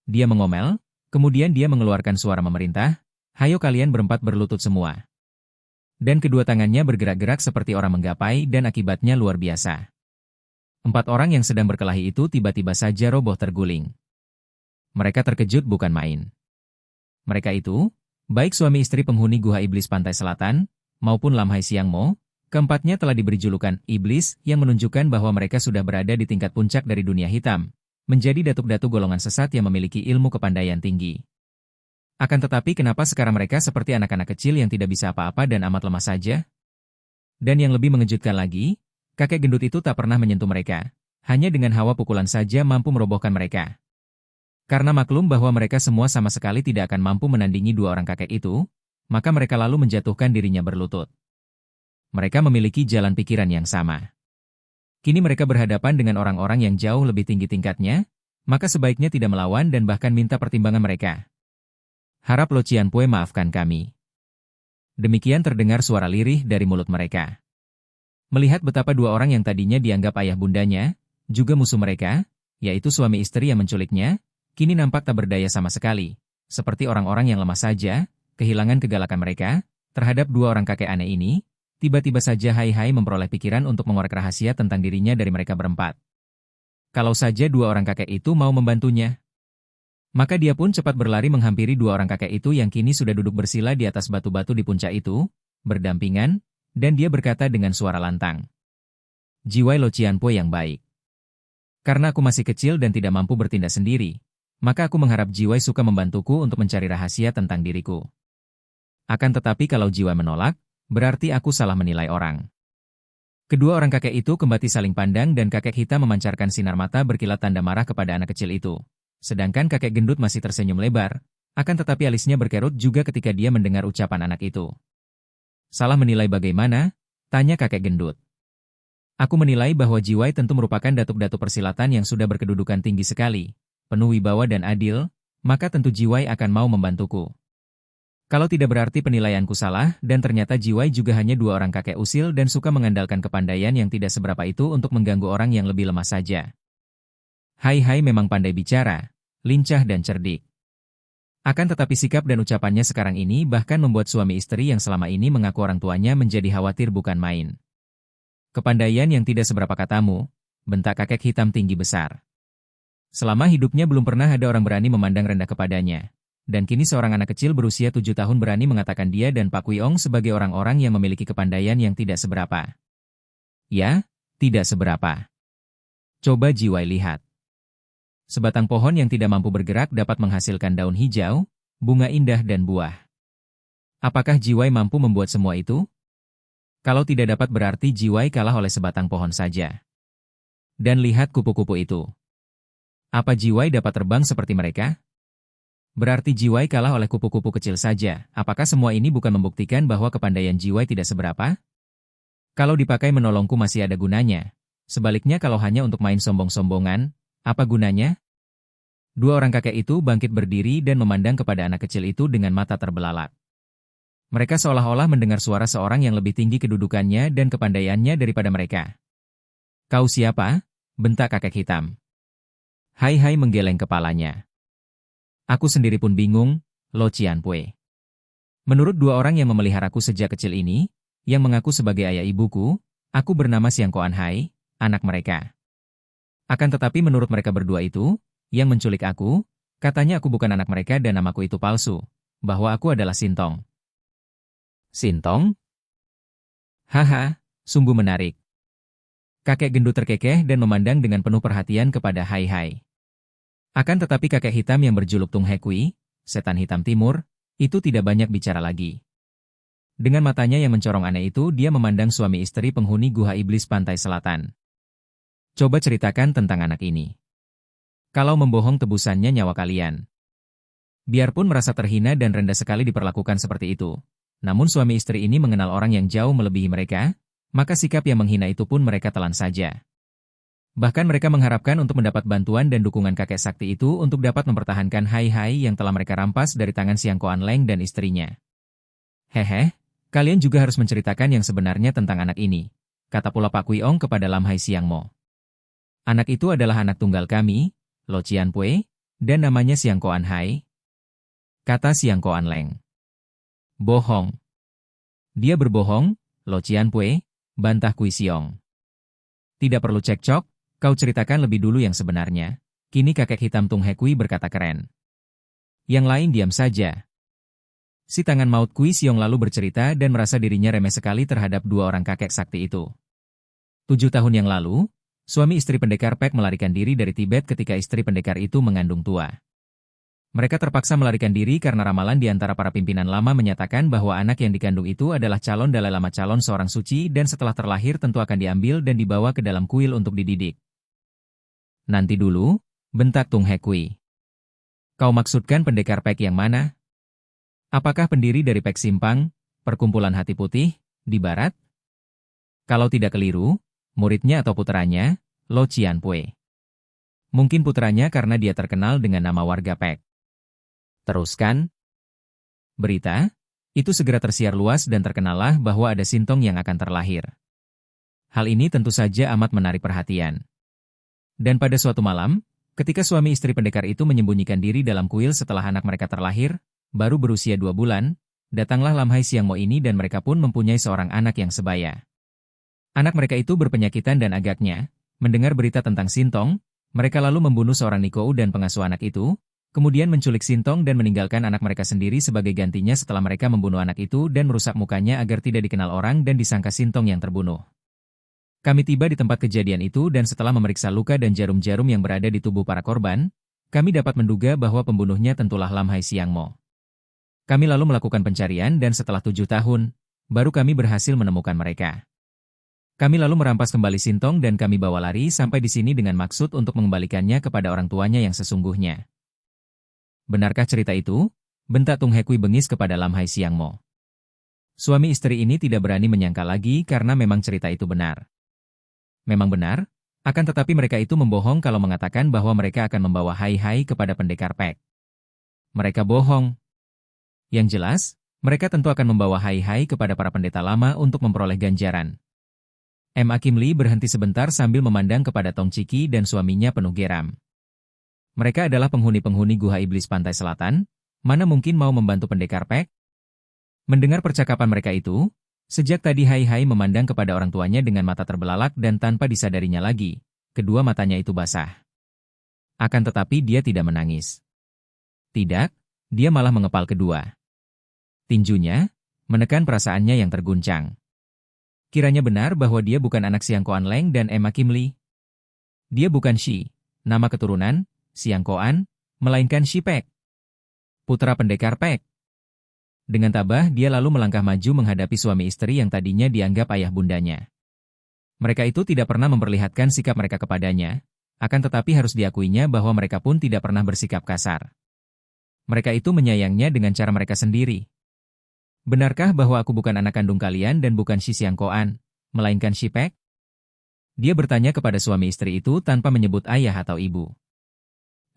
Speaker 1: Dia mengomel, kemudian dia mengeluarkan suara memerintah, "Hayo kalian berempat berlutut semua." Dan kedua tangannya bergerak-gerak seperti orang menggapai dan akibatnya luar biasa. 4 orang yang sedang berkelahi itu tiba-tiba saja roboh terguling. Mereka terkejut bukan main. Mereka itu, baik suami istri penghuni Gua Iblis Pantai Selatan, maupun Lam Hai Siang Mo, keempatnya telah diberi julukan Iblis yang menunjukkan bahwa mereka sudah berada di tingkat puncak dari dunia hitam, menjadi datuk-datuk golongan sesat yang memiliki ilmu kepandaian tinggi. Akan tetapi kenapa sekarang mereka seperti anak-anak kecil yang tidak bisa apa-apa dan amat lemah saja? Dan yang lebih mengejutkan lagi, kakek gendut itu tak pernah menyentuh mereka, hanya dengan hawa pukulan saja mampu merobohkan mereka. Karena maklum bahwa mereka semua sama sekali tidak akan mampu menandingi 2 orang kakek itu, maka mereka lalu menjatuhkan dirinya berlutut. Mereka memiliki jalan pikiran yang sama. Kini mereka berhadapan dengan orang-orang yang jauh lebih tinggi tingkatnya, maka sebaiknya tidak melawan dan bahkan minta pertimbangan mereka. Harap Lo Cianpue maafkan kami. Demikian terdengar suara lirih dari mulut mereka. Melihat betapa 2 orang yang tadinya dianggap ayah bundanya, juga musuh mereka, yaitu suami istri yang menculiknya, kini nampak tak berdaya sama sekali, seperti orang-orang yang lemah saja, kehilangan kegalakan mereka, terhadap 2 orang kakek aneh ini. Tiba-tiba saja Hai Hai memperoleh pikiran untuk mengorek rahasia tentang dirinya dari mereka berempat. Kalau saja 2 orang kakek itu mau membantunya. Maka dia pun cepat berlari menghampiri 2 orang kakek itu yang kini sudah duduk bersila di atas batu-batu di puncak itu, berdampingan, dan dia berkata dengan suara lantang. Jiwai Lo Cianpue yang baik. Karena aku masih kecil dan tidak mampu bertindak sendiri, maka aku mengharap Jiwai suka membantuku untuk mencari rahasia tentang diriku. Akan tetapi kalau Jiwai menolak, berarti aku salah menilai orang. Kedua orang kakek itu kembali saling pandang dan kakek hitam memancarkan sinar mata berkilat tanda marah kepada anak kecil itu. Sedangkan kakek gendut masih tersenyum lebar, akan tetapi alisnya berkerut juga ketika dia mendengar ucapan anak itu. Salah menilai bagaimana? Tanya kakek gendut. Aku menilai bahwa Jiwai tentu merupakan datuk-datuk persilatan yang sudah berkedudukan tinggi sekali, penuh wibawa dan adil, maka tentu Jiwai akan mau membantuku. Kalau tidak berarti penilaianku salah, dan ternyata Jiwai juga hanya 2 orang kakek usil dan suka mengandalkan kepandaian yang tidak seberapa itu untuk mengganggu orang yang lebih lemah saja. Hai Hai memang pandai bicara, lincah dan cerdik. Akan tetapi sikap dan ucapannya sekarang ini bahkan membuat suami istri yang selama ini mengaku orang tuanya menjadi khawatir bukan main. Kepandaian yang tidak seberapa katamu, bentak kakek hitam tinggi besar. Selama hidupnya belum pernah ada orang berani memandang rendah kepadanya. Dan kini seorang anak kecil berusia 7 tahun berani mengatakan dia dan Pak Kuiong sebagai orang-orang yang memiliki kepandaian yang tidak seberapa. Ya, tidak seberapa. Coba Jiwai lihat. Sebatang pohon yang tidak mampu bergerak dapat menghasilkan daun hijau, bunga indah dan buah. Apakah Jiwai mampu membuat semua itu? Kalau tidak dapat berarti Jiwai kalah oleh sebatang pohon saja. Dan lihat kupu-kupu itu. Apa Jiwai dapat terbang seperti mereka? Berarti Jiwai kalah oleh kupu-kupu kecil saja. Apakah semua ini bukan membuktikan bahwa kepandaian Jiwai tidak seberapa? Kalau dipakai menolongku masih ada gunanya. Sebaliknya kalau hanya untuk main sombong-sombongan, apa gunanya? 2 orang kakek itu bangkit berdiri dan memandang kepada anak kecil itu dengan mata terbelalak. Mereka seolah-olah mendengar suara seorang yang lebih tinggi kedudukannya dan kepandaiannya daripada mereka. Kau siapa? Bentak kakek hitam. Hai Hai menggeleng kepalanya. Aku sendiri pun bingung, Lo Cianpue. Menurut 2 orang yang memeliharaku sejak kecil ini, yang mengaku sebagai ayah ibuku, aku bernama Xiang Kuanhai, anak mereka. Akan tetapi menurut mereka berdua itu, yang menculik aku, katanya aku bukan anak mereka dan namaku itu palsu, bahwa aku adalah Sintong. Sintong? Haha, sungguh menarik. Kakek gendut terkekeh dan memandang dengan penuh perhatian kepada Hai Hai. Akan tetapi kakek hitam yang berjuluk Tung Hekui, setan hitam timur, itu tidak banyak bicara lagi. Dengan matanya yang mencorong aneh itu dia memandang suami istri penghuni Gua Iblis Pantai Selatan. Coba ceritakan tentang anak ini. Kalau membohong tebusannya nyawa kalian. Biarpun merasa terhina dan rendah sekali diperlakukan seperti itu, namun suami istri ini mengenal orang yang jauh melebihi mereka, maka sikap yang menghina itu pun mereka telan saja. Bahkan mereka mengharapkan untuk mendapat bantuan dan dukungan kakek sakti itu untuk dapat mempertahankan Hai-Hai yang telah mereka rampas dari tangan Siang Koan Leng dan istrinya. Hehe, kalian juga harus menceritakan yang sebenarnya tentang anak ini, kata pula Pak Kuiong kepada Lam Hai Siang Mo. Anak itu adalah anak tunggal kami, Lo Cian Pue, dan namanya Siang Koan Hai, kata Siang Koan Leng. Bohong. Dia berbohong, Lo Cian Pue, bantah Kui Siong. Tidak perlu cekcok. Kau ceritakan lebih dulu yang sebenarnya. Kini kakek hitam Tung He Kui berkata keren. Yang lain diam saja. Si tangan maut Kui Siong lalu bercerita dan merasa dirinya remeh sekali terhadap dua orang kakek sakti itu. 7 tahun yang lalu, suami istri pendekar Pek melarikan diri dari Tibet ketika istri pendekar itu mengandung tua. Mereka terpaksa melarikan diri karena ramalan di antara para pimpinan lama menyatakan bahwa anak yang dikandung itu adalah calon Dalai Lama calon seorang suci dan setelah terlahir tentu akan diambil dan dibawa ke dalam kuil untuk dididik. Nanti dulu, bentak Tung He Kui. Kau maksudkan pendekar Pek yang mana? Apakah pendiri dari Pek Simpang, Perkumpulan Hati Putih, di barat? Kalau tidak keliru, muridnya atau puteranya, Lo Cian Pue. Mungkin puteranya karena dia terkenal dengan nama warga Pek. Teruskan. Berita, itu segera tersiar luas dan terkenallah bahwa ada Sintong yang akan terlahir. Hal ini tentu saja amat menarik perhatian. Dan pada suatu malam, ketika suami istri pendekar itu menyembunyikan diri dalam kuil setelah anak mereka terlahir, baru berusia 2 bulan, datanglah Lam Hai Siang Mo ini dan mereka pun mempunyai seorang anak yang sebaya. Anak mereka itu berpenyakitan dan agaknya, mendengar berita tentang Sintong, mereka lalu membunuh seorang Nikou dan pengasuh anak itu, kemudian menculik Sintong dan meninggalkan anak mereka sendiri sebagai gantinya setelah mereka membunuh anak itu dan merusak mukanya agar tidak dikenal orang dan disangka Sintong yang terbunuh. Kami tiba di tempat kejadian itu dan setelah memeriksa luka dan jarum-jarum yang berada di tubuh para korban, kami dapat menduga bahwa pembunuhnya tentulah Lam Hai Siang Mo. Kami lalu melakukan pencarian dan setelah 7 tahun, baru kami berhasil menemukan mereka. Kami lalu merampas kembali Sintong dan kami bawa lari sampai di sini dengan maksud untuk mengembalikannya kepada orang tuanya yang sesungguhnya. Benarkah cerita itu? Bentak Tung He Kui bengis kepada Lam Hai Siang Mo. Suami istri ini tidak berani menyangka lagi karena memang cerita itu benar. Memang benar, akan tetapi mereka itu membohong kalau mengatakan bahwa mereka akan membawa Hai-Hai kepada pendekar Pek. Mereka bohong. Yang jelas, mereka tentu akan membawa Hai-Hai kepada para pendeta lama untuk memperoleh ganjaran. M. Kim Lee berhenti sebentar sambil memandang kepada Tong Ciki dan suaminya penuh geram. Mereka adalah penghuni-penghuni Guha Iblis Pantai Selatan, mana mungkin mau membantu pendekar Pek? Mendengar percakapan mereka itu, sejak tadi Hai-Hai memandang kepada orang tuanya dengan mata terbelalak dan tanpa disadarinya lagi, kedua matanya itu basah. Akan tetapi dia tidak menangis. Tidak, dia malah mengepal kedua tinjunya, menekan perasaannya yang terguncang. Kiranya benar bahwa dia bukan anak Siang Koan Leng dan Emma Kim Lee. Dia bukan Shi, nama keturunan, Siang Koan, melainkan Shi Pek, putra pendekar Pek. Dengan tabah dia lalu melangkah maju menghadapi suami istri yang tadinya dianggap ayah bundanya. Mereka itu tidak pernah memperlihatkan sikap mereka kepadanya, akan tetapi harus diakuinya bahwa mereka pun tidak pernah bersikap kasar. Mereka itu menyayangnya dengan cara mereka sendiri. Benarkah bahwa aku bukan anak kandung kalian dan bukan Shi Siang Koan, melainkan Shi Pek? Dia bertanya kepada suami istri itu tanpa menyebut ayah atau ibu.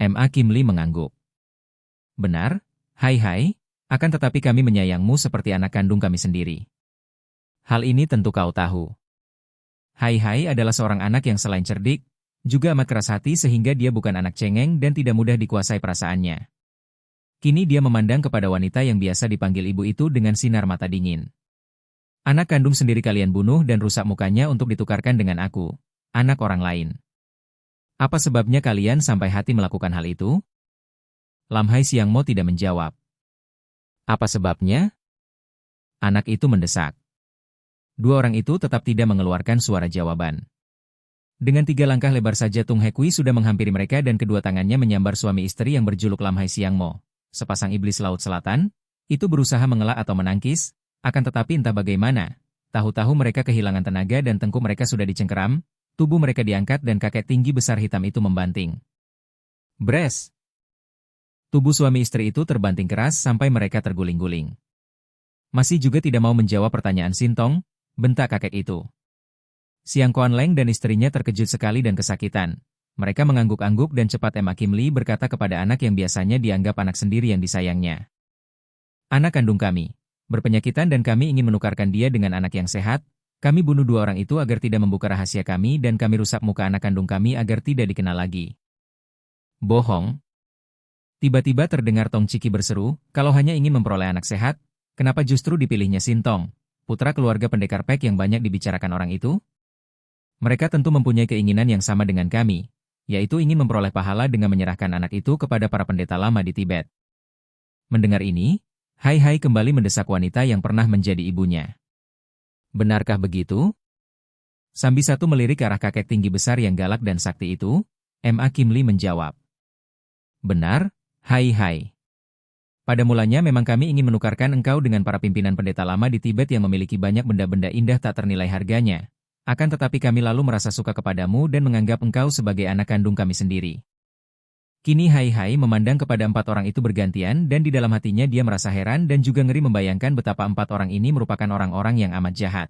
Speaker 1: M.A. Kim Lee mengangguk. Benar, Hai-Hai. Akan tetapi kami menyayangmu seperti anak kandung kami sendiri. Hal ini tentu kau tahu. Hai-Hai adalah seorang anak yang selain cerdik, juga amat keras hati sehingga dia bukan anak cengeng dan tidak mudah dikuasai perasaannya. Kini dia memandang kepada wanita yang biasa dipanggil ibu itu dengan sinar mata dingin. Anak kandung sendiri kalian bunuh dan rusak mukanya untuk ditukarkan dengan aku, anak orang lain. Apa sebabnya kalian sampai hati melakukan hal itu? Lam Hai Siang Mo tidak menjawab. Apa sebabnya? Anak itu mendesak. Dua orang itu tetap tidak mengeluarkan suara jawaban. Dengan 3 langkah lebar saja Tung He Kui sudah menghampiri mereka dan kedua tangannya menyambar suami istri yang berjuluk Lam Hai Siang Mo, sepasang iblis Laut Selatan, itu berusaha mengelak atau menangkis, akan tetapi entah bagaimana, tahu-tahu mereka kehilangan tenaga dan tengkuk mereka sudah dicengkeram, tubuh mereka diangkat dan kakek tinggi besar hitam itu membanting. Bres! Tubuh suami istri itu terbanting keras sampai mereka terguling-guling. Masih juga tidak mau menjawab pertanyaan Sintong, bentak kakek itu. Siang Kuan Leng dan istrinya terkejut sekali dan kesakitan. Mereka mengangguk-angguk dan cepat Emma Kim Lee berkata kepada anak yang biasanya dianggap anak sendiri yang disayangnya. Anak kandung kami, berpenyakitan dan kami ingin menukarkan dia dengan anak yang sehat. Kami bunuh dua orang itu agar tidak membuka rahasia kami dan kami rusak muka anak kandung kami agar tidak dikenal lagi. Bohong. Tiba-tiba terdengar Tong Ciki berseru, kalau hanya ingin memperoleh anak sehat, kenapa justru dipilihnya Sintong, putra keluarga pendekar Pek yang banyak dibicarakan orang itu? Mereka tentu mempunyai keinginan yang sama dengan kami, yaitu ingin memperoleh pahala dengan menyerahkan anak itu kepada para pendeta lama di Tibet. Mendengar ini, Hai Hai kembali mendesak wanita yang pernah menjadi ibunya. Benarkah begitu? Sambil satu melirik ke arah kakek tinggi besar yang galak dan sakti itu, M.A. Kim Lee menjawab. Benar, Hai Hai. Pada mulanya memang kami ingin menukarkan engkau dengan para pimpinan pendeta lama di Tibet yang memiliki banyak benda-benda indah tak ternilai harganya. Akan tetapi kami lalu merasa suka kepadamu dan menganggap engkau sebagai anak kandung kami sendiri. Kini Hai Hai memandang kepada empat orang itu bergantian dan di dalam hatinya dia merasa heran dan juga ngeri membayangkan betapa empat orang ini merupakan orang-orang yang amat jahat.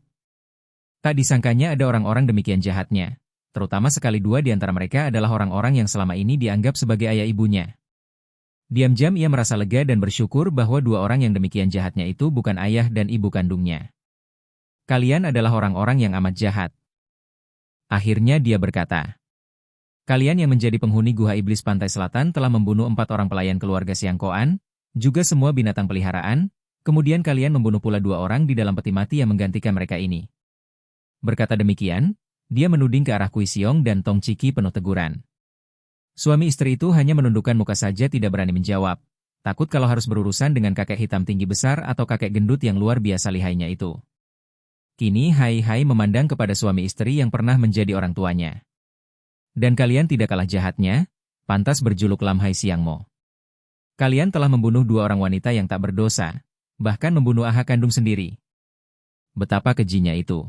Speaker 1: Tak disangkanya ada orang-orang demikian jahatnya. Terutama sekali dua di antara mereka adalah orang-orang yang selama ini dianggap sebagai ayah ibunya. Diam-diam ia merasa lega dan bersyukur bahwa dua orang yang demikian jahatnya itu bukan ayah dan ibu kandungnya. Kalian adalah orang-orang yang amat jahat. Akhirnya dia berkata, kalian yang menjadi penghuni Guha Iblis Pantai Selatan telah membunuh 4 orang pelayan keluarga Siang Koan, juga semua binatang peliharaan, kemudian kalian membunuh pula 2 orang di dalam peti mati yang menggantikan mereka ini. Berkata demikian, dia menuding ke arah Kui Siong dan Tong Ciki penuh teguran. Suami istri itu hanya menundukkan muka saja tidak berani menjawab, takut kalau harus berurusan dengan kakek hitam tinggi besar atau kakek gendut yang luar biasa lihainya itu. Kini Hai Hai memandang kepada suami istri yang pernah menjadi orang tuanya. Dan kalian tidak kalah jahatnya, pantas berjuluk Lam Hai Siang Mo. Kalian telah membunuh 2 orang wanita yang tak berdosa, bahkan membunuh aha kandung sendiri. Betapa kejinya itu.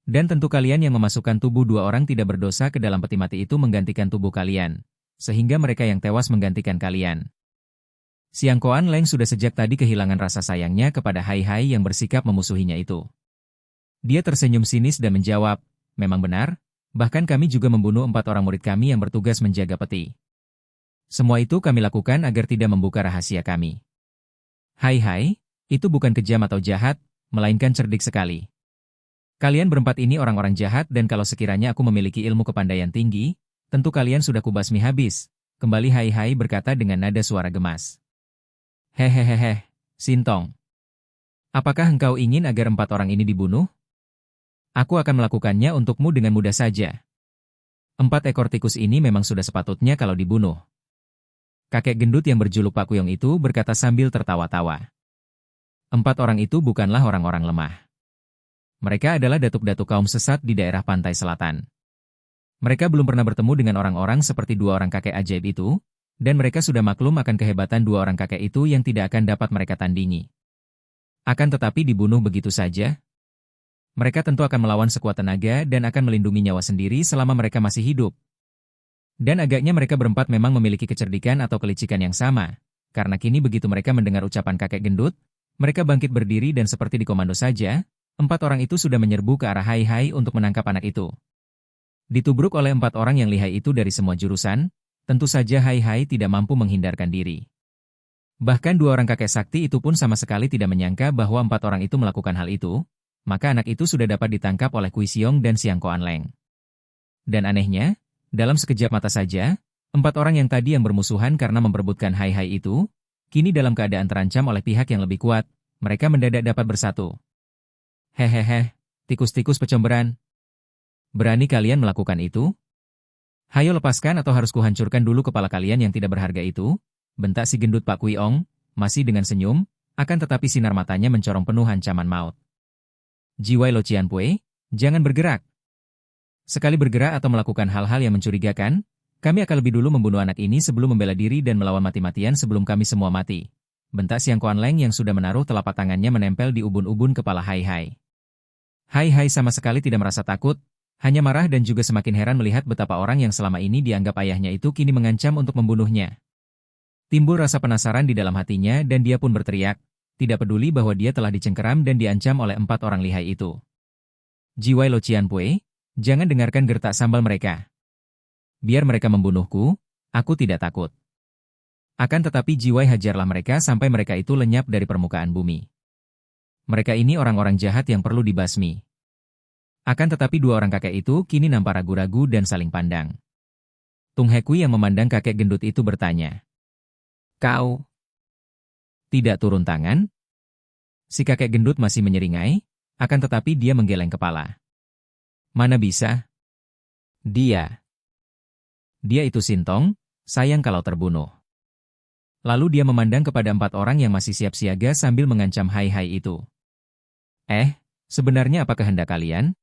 Speaker 1: Dan tentu kalian yang memasukkan tubuh 2 orang tidak berdosa ke dalam peti mati itu menggantikan tubuh kalian, sehingga mereka yang tewas menggantikan kalian. Siang Koan Leng sudah sejak tadi kehilangan rasa sayangnya kepada Hai Hai yang bersikap memusuhinya itu. Dia tersenyum sinis dan menjawab, memang benar, bahkan kami juga membunuh 4 orang murid kami yang bertugas menjaga peti. Semua itu kami lakukan agar tidak membuka rahasia kami. Hai Hai, itu bukan kejam atau jahat, melainkan cerdik sekali. Kalian berempat ini orang-orang jahat dan kalau sekiranya aku memiliki ilmu kepandaian tinggi, tentu kalian sudah kubasmi habis, kembali Hai Hai berkata dengan nada suara gemas. Hehehehe, Sintong. Apakah engkau ingin agar 4 orang ini dibunuh? Aku akan melakukannya untukmu dengan mudah saja. 4 ekor tikus ini memang sudah sepatutnya kalau dibunuh. Kakek gendut yang berjuluk Pak Kuyong itu berkata sambil tertawa-tawa. 4 orang itu bukanlah orang-orang lemah. Mereka adalah datuk-datuk kaum sesat di daerah pantai selatan. Mereka belum pernah bertemu dengan orang-orang seperti 2 orang kakek ajaib itu, dan mereka sudah maklum akan kehebatan 2 orang kakek itu yang tidak akan dapat mereka tandingi. Akan tetapi dibunuh begitu saja? Mereka tentu akan melawan sekuat tenaga dan akan melindungi nyawa sendiri selama mereka masih hidup. Dan agaknya mereka berempat memang memiliki kecerdikan atau kelicikan yang sama, karena kini begitu mereka mendengar ucapan kakek gendut, mereka bangkit berdiri dan seperti dikomando saja, 4 orang itu sudah menyerbu ke arah Hai Hai untuk menangkap anak itu. Ditubruk oleh 4 orang yang lihai itu dari semua jurusan, tentu saja Hai Hai tidak mampu menghindarkan diri. Bahkan 2 orang kakek sakti itu pun sama sekali tidak menyangka bahwa 4 orang itu melakukan hal itu, maka anak itu sudah dapat ditangkap oleh Kui Siong dan Siang Koan Leng. Dan anehnya, dalam sekejap mata saja, 4 orang yang tadi yang bermusuhan karena memperebutkan Hai Hai itu, kini dalam keadaan terancam oleh pihak yang lebih kuat, mereka mendadak dapat bersatu. Hehehe, tikus-tikus pecomberan. Berani kalian melakukan itu? Hayo lepaskan atau harus kuhancurkan dulu kepala kalian yang tidak berharga itu, bentak si gendut Pak Kuyong, masih dengan senyum, akan tetapi sinar matanya mencorong penuh ancaman maut. Jiwai Lo Cianpue, jangan bergerak. Sekali bergerak atau melakukan hal-hal yang mencurigakan, kami akan lebih dulu membunuh anak ini sebelum membela diri dan melawan mati-matian sebelum kami semua mati. Bentak Siang Koan Leng yang sudah menaruh telapak tangannya menempel di ubun-ubun kepala Hai Hai. Hai Hai sama sekali tidak merasa takut, hanya marah dan juga semakin heran melihat betapa orang yang selama ini dianggap ayahnya itu kini mengancam untuk membunuhnya. Timbul rasa penasaran di dalam hatinya dan dia pun berteriak, tidak peduli bahwa dia telah dicengkeram dan diancam oleh 4 orang lihai itu. Jiwai Lo Cianpui, jangan dengarkan gertak sambal mereka. Biar mereka membunuhku, aku tidak takut. Akan tetapi Jiwai hajarlah mereka sampai mereka itu lenyap dari permukaan bumi. Mereka ini orang-orang jahat yang perlu dibasmi. Akan tetapi 2 orang kakek itu kini nampak ragu-ragu dan saling pandang. Tung Hekui yang memandang kakek gendut itu bertanya. Kau tidak turun tangan? Si kakek gendut masih menyeringai, akan tetapi dia menggeleng kepala. Mana bisa? Dia itu Sintong, sayang kalau terbunuh. Lalu dia memandang kepada 4 orang yang masih siap siaga sambil mengancam hai-hai itu. Sebenarnya apa kehendak kalian?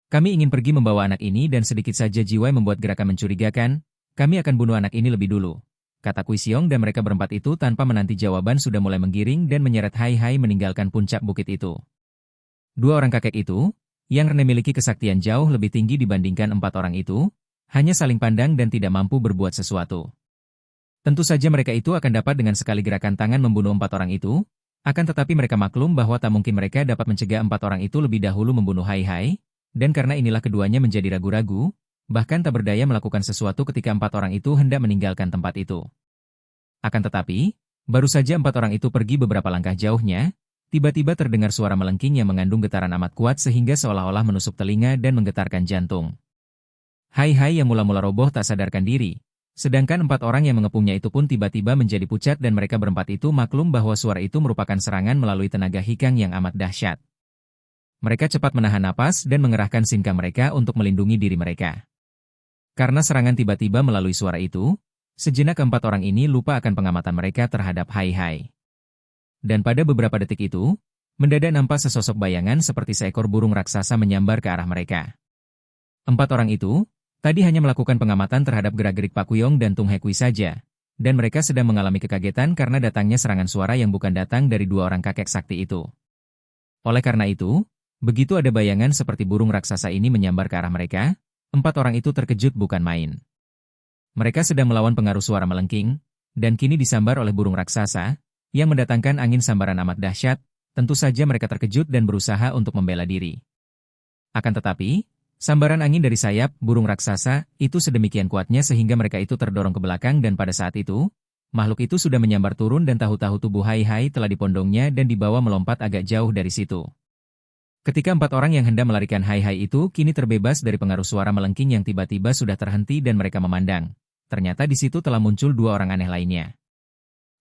Speaker 1: Kami ingin pergi membawa anak ini dan sedikit saja Jiwai membuat gerakan mencurigakan, kami akan bunuh anak ini lebih dulu. Kata Kui Xiong dan mereka berempat itu tanpa menanti jawaban sudah mulai menggiring dan menyeret hai-hai meninggalkan puncak bukit itu. 2 orang kakek itu, yang memiliki kesaktian jauh lebih tinggi dibandingkan 4 orang itu, hanya saling pandang dan tidak mampu berbuat sesuatu. Tentu saja mereka itu akan dapat dengan sekali gerakan tangan membunuh 4 orang itu, akan tetapi mereka maklum bahwa tak mungkin mereka dapat mencegah 4 orang itu lebih dahulu membunuh hai-hai, dan karena inilah keduanya menjadi ragu-ragu, bahkan tak berdaya melakukan sesuatu ketika 4 orang itu hendak meninggalkan tempat itu. Akan tetapi, baru saja 4 orang itu pergi beberapa langkah jauhnya, tiba-tiba terdengar suara melengking yang mengandung getaran amat kuat sehingga seolah-olah menusuk telinga dan menggetarkan jantung. Hai-hai yang mula-mula roboh tak sadarkan diri. Sedangkan 4 orang yang mengepungnya itu pun tiba-tiba menjadi pucat dan mereka berempat itu maklum bahwa suara itu merupakan serangan melalui tenaga hikang yang amat dahsyat. Mereka cepat menahan napas dan mengerahkan sinkang mereka untuk melindungi diri mereka. Karena serangan tiba-tiba melalui suara itu, sejenak 4 orang ini lupa akan pengamatan mereka terhadap hai-hai. Dan pada beberapa detik itu, mendadak nampak sesosok bayangan seperti seekor burung raksasa menyambar ke arah mereka. 4 orang itu tadi hanya melakukan pengamatan terhadap gerak-gerik Pak Kuyong dan Tung Hekui saja, dan mereka sedang mengalami kekagetan karena datangnya serangan suara yang bukan datang dari 2 orang kakek sakti itu. Oleh karena itu, begitu ada bayangan seperti burung raksasa ini menyambar ke arah mereka, 4 orang itu terkejut bukan main. Mereka sedang melawan pengaruh suara melengking, dan kini disambar oleh burung raksasa, yang mendatangkan angin sambaran amat dahsyat, tentu saja mereka terkejut dan berusaha untuk membela diri. Akan tetapi, sambaran angin dari sayap burung raksasa itu sedemikian kuatnya sehingga mereka itu terdorong ke belakang dan pada saat itu, makhluk itu sudah menyambar turun dan tahu-tahu tubuh hai-hai telah dipondongnya dan dibawa melompat agak jauh dari situ. Ketika 4 orang yang hendak melarikan hai-hai itu kini terbebas dari pengaruh suara melengking yang tiba-tiba sudah terhenti dan mereka memandang. Ternyata di situ telah muncul 2 orang aneh lainnya.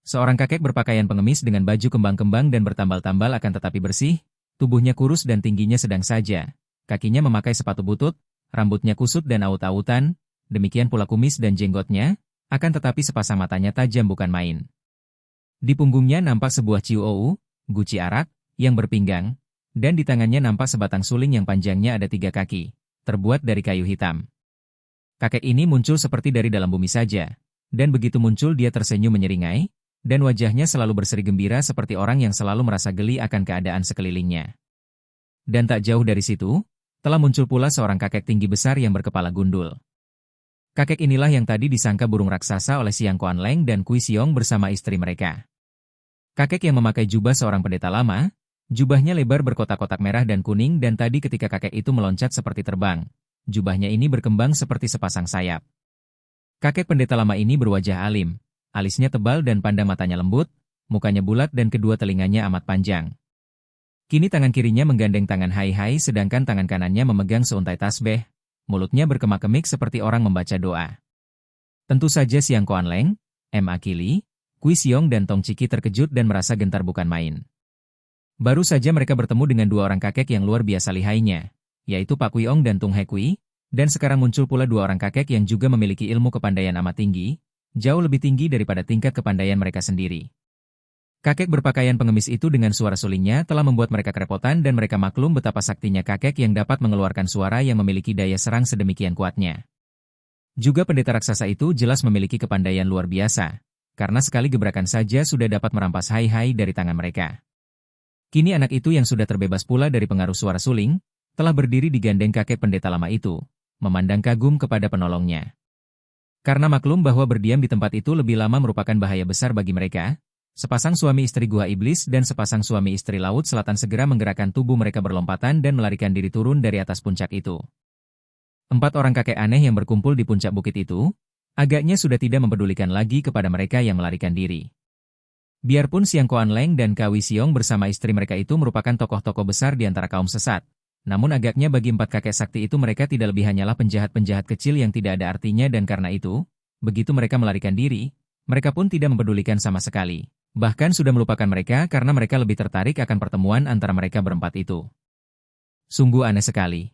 Speaker 1: Seorang kakek berpakaian pengemis dengan baju kembang-kembang dan bertambal-tambal akan tetapi bersih, tubuhnya kurus dan tingginya sedang saja. Kakinya memakai sepatu butut, rambutnya kusut dan aut-autan, demikian pula kumis dan jenggotnya, akan tetapi sepasang matanya tajam bukan main. Di punggungnya nampak sebuah ciu-ou, guci arak, yang berpinggang, dan di tangannya nampak sebatang suling yang panjangnya ada 3 kaki, terbuat dari kayu hitam. Kakek ini muncul seperti dari dalam bumi saja, dan begitu muncul dia tersenyum menyeringai, dan wajahnya selalu berseri gembira seperti orang yang selalu merasa geli akan keadaan sekelilingnya. Dan tak jauh dari situ, telah muncul pula seorang kakek tinggi besar yang berkepala gundul. Kakek inilah yang tadi disangka burung raksasa oleh Siang Kuanleng dan Kui Xiong bersama istri mereka. Kakek yang memakai jubah seorang pendeta lama, jubahnya lebar berkotak-kotak merah dan kuning dan tadi ketika kakek itu meloncat seperti terbang, jubahnya ini berkembang seperti sepasang sayap. Kakek pendeta lama ini berwajah alim, alisnya tebal dan pandang matanya lembut, mukanya bulat dan kedua telinganya amat panjang. Kini tangan kirinya menggandeng tangan hai-hai sedangkan tangan kanannya memegang seuntai tasbih, mulutnya berkemak-kemik seperti orang membaca doa. Tentu saja Siang Kuanleng, M. Akili, Kui Xiong dan Tong Ciki terkejut dan merasa gentar bukan main. Baru saja mereka bertemu dengan 2 orang kakek yang luar biasa lihainya, yaitu Pak Kuyong dan Tung Hekui, dan sekarang muncul pula 2 orang kakek yang juga memiliki ilmu kepandaian amat tinggi, jauh lebih tinggi daripada tingkat kepandaian mereka sendiri. Kakek berpakaian pengemis itu dengan suara sulingnya telah membuat mereka kerepotan dan mereka maklum betapa saktinya kakek yang dapat mengeluarkan suara yang memiliki daya serang sedemikian kuatnya. Juga pendeta raksasa itu jelas memiliki kepandaian luar biasa, karena sekali gebrakan saja sudah dapat merampas hai-hai dari tangan mereka. Kini anak itu yang sudah terbebas pula dari pengaruh suara suling, telah berdiri digandeng kakek pendeta lama itu, memandang kagum kepada penolongnya. Karena maklum bahwa berdiam di tempat itu lebih lama merupakan bahaya besar bagi mereka, sepasang suami istri gua iblis dan sepasang suami istri laut selatan segera menggerakkan tubuh mereka berlompatan dan melarikan diri turun dari atas puncak itu. 4 orang kakek aneh yang berkumpul di puncak bukit itu, agaknya sudah tidak mempedulikan lagi kepada mereka yang melarikan diri. Biarpun Siang Koan Leng dan Kawi Siong bersama istri mereka itu merupakan tokoh-tokoh besar di antara kaum sesat, namun agaknya bagi 4 kakek sakti itu mereka tidak lebih hanyalah penjahat-penjahat kecil yang tidak ada artinya dan karena itu, begitu mereka melarikan diri, mereka pun tidak mempedulikan sama sekali. Bahkan sudah melupakan mereka karena mereka lebih tertarik akan pertemuan antara mereka berempat itu. Sungguh aneh sekali.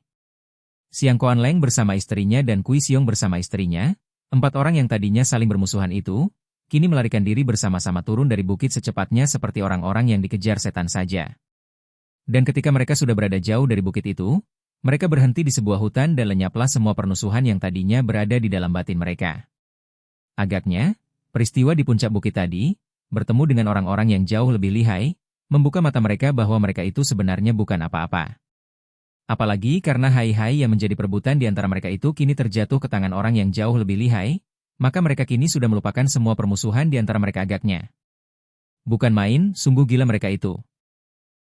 Speaker 1: Siang Koan Leng bersama istrinya dan Kui Siong bersama istrinya, 4 orang yang tadinya saling bermusuhan itu, kini melarikan diri bersama-sama turun dari bukit secepatnya seperti orang-orang yang dikejar setan saja. Dan ketika mereka sudah berada jauh dari bukit itu, mereka berhenti di sebuah hutan dan lenyaplah semua permusuhan yang tadinya berada di dalam batin mereka. Agaknya, peristiwa di puncak bukit tadi, bertemu dengan orang-orang yang jauh lebih lihai, membuka mata mereka bahwa mereka itu sebenarnya bukan apa-apa. Apalagi karena hai-hai yang menjadi perebutan di antara mereka itu kini terjatuh ke tangan orang yang jauh lebih lihai, maka mereka kini sudah melupakan semua permusuhan di antara mereka agaknya. Bukan main, sungguh gila mereka itu.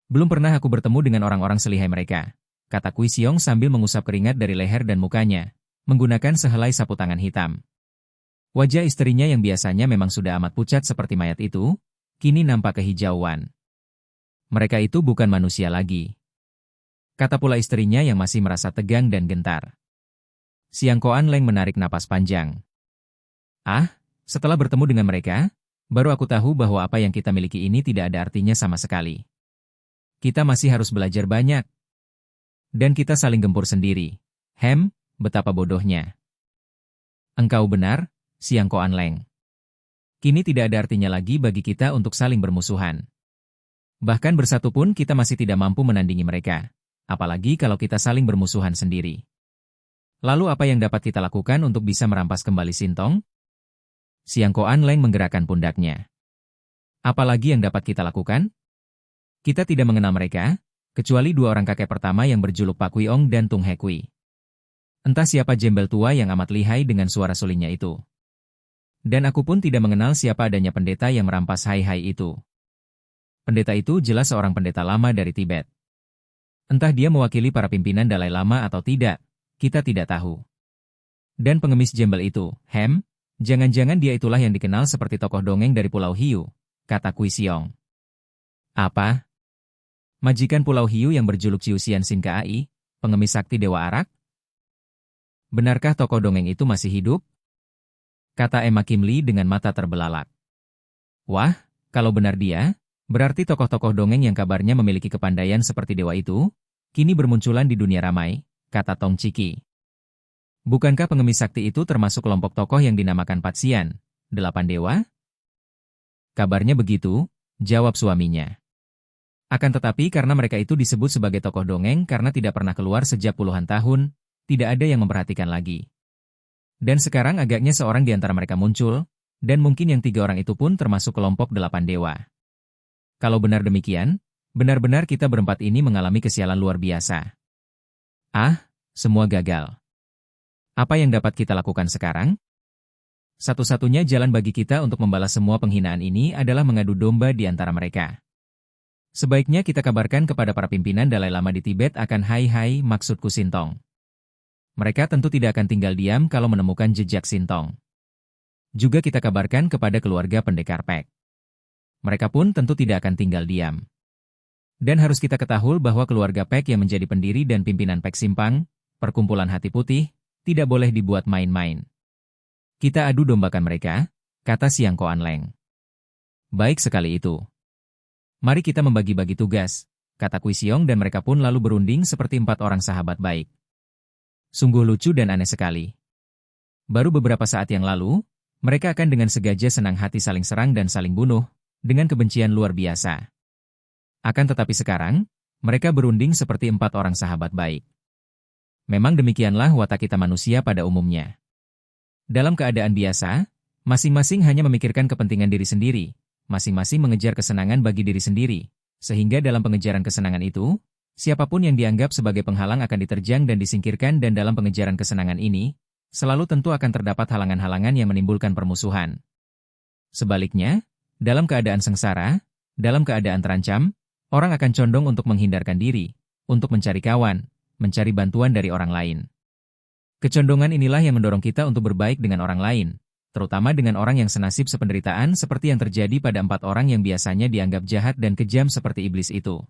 Speaker 1: Belum pernah aku bertemu dengan orang-orang selihai mereka, kata Kui Siong sambil mengusap keringat dari leher dan mukanya, menggunakan sehelai sapu tangan hitam. Wajah istrinya yang biasanya memang sudah amat pucat seperti mayat itu, kini nampak kehijauan. Mereka itu bukan manusia lagi. Kata pula istrinya yang masih merasa tegang dan gentar. Siang Koan Leng menarik napas panjang. Setelah bertemu dengan mereka, baru aku tahu bahwa apa yang kita miliki ini tidak ada artinya sama sekali. Kita masih harus belajar banyak. Dan kita saling gempur sendiri. Betapa bodohnya. Engkau benar, Siang Koan Leng. Kini tidak ada artinya lagi bagi kita untuk saling bermusuhan. Bahkan bersatu pun kita masih tidak mampu menandingi mereka. Apalagi kalau kita saling bermusuhan sendiri. Lalu apa yang dapat kita lakukan untuk bisa merampas kembali Sintong? Siang Koan Leng menggerakkan pundaknya. Apalagi yang dapat kita lakukan? Kita tidak mengenal mereka, kecuali 2 orang kakek pertama yang berjuluk Pak Kui Ong dan Tung He Kui. Entah siapa jembel tua yang amat lihai dengan suara sulingnya itu. Dan aku pun tidak mengenal siapa adanya pendeta yang merampas hai-hai itu. Pendeta itu jelas seorang pendeta lama dari Tibet. Entah dia mewakili para pimpinan Dalai Lama atau tidak, kita tidak tahu. Dan pengemis jembel itu, jangan-jangan dia itulah yang dikenal seperti tokoh dongeng dari Pulau Hiu, kata Kui Siong. Apa? Majikan Pulau Hiu yang berjuluk Ciu Sian Sin Kai, pengemis sakti Dewa Arak? Benarkah tokoh dongeng itu masih hidup? Kata Emma Kim Lee dengan mata terbelalak. Wah, kalau benar dia, berarti tokoh-tokoh dongeng yang kabarnya memiliki kepandaian seperti dewa itu, kini bermunculan di dunia ramai, kata Tong Chiki. Bukankah pengemis sakti itu termasuk kelompok tokoh yang dinamakan Patsian, 8 dewa? Kabarnya begitu, jawab suaminya. Akan tetapi karena mereka itu disebut sebagai tokoh dongeng karena tidak pernah keluar sejak puluhan tahun, tidak ada yang memperhatikan lagi. Dan sekarang agaknya seorang di antara mereka muncul, dan mungkin yang 3 orang itu pun termasuk kelompok 8 dewa. Kalau benar demikian, benar-benar kita berempat ini mengalami kesialan luar biasa. Semua gagal. Apa yang dapat kita lakukan sekarang? Satu-satunya jalan bagi kita untuk membalas semua penghinaan ini adalah mengadu domba di antara mereka. Sebaiknya kita kabarkan kepada para pimpinan Dalai Lama di Tibet akan hai-hai maksudku Sintong. Mereka tentu tidak akan tinggal diam kalau menemukan jejak Sintong. Juga kita kabarkan kepada keluarga pendekar Pek. Mereka pun tentu tidak akan tinggal diam. Dan harus kita ketahui bahwa keluarga Pek yang menjadi pendiri dan pimpinan Pek Simpang, perkumpulan hati putih, tidak boleh dibuat main-main. Kita adu dombakan mereka, kata Siang Koan Leng. Baik sekali itu. Mari kita membagi-bagi tugas, kata Kui Siong dan mereka pun lalu berunding seperti 4 orang sahabat baik. Sungguh lucu dan aneh sekali. Baru beberapa saat yang lalu, mereka akan dengan sengaja senang hati saling serang dan saling bunuh, dengan kebencian luar biasa. Akan tetapi sekarang, mereka berunding seperti 4 orang sahabat baik. Memang demikianlah watak kita manusia pada umumnya. Dalam keadaan biasa, masing-masing hanya memikirkan kepentingan diri sendiri, masing-masing mengejar kesenangan bagi diri sendiri, sehingga dalam pengejaran kesenangan itu, Siapapun yang dianggap sebagai penghalang akan diterjang dan disingkirkan, dan dalam pengejaran kesenangan ini, selalu tentu akan terdapat halangan-halangan yang menimbulkan permusuhan. Sebaliknya, dalam keadaan sengsara, dalam keadaan terancam, orang akan condong untuk menghindarkan diri, untuk mencari kawan, mencari bantuan dari orang lain. Kecondongan inilah yang mendorong kita untuk berbaik dengan orang lain, terutama dengan orang yang senasib sependeritaan seperti yang terjadi pada 4 orang yang biasanya dianggap jahat dan kejam seperti iblis itu.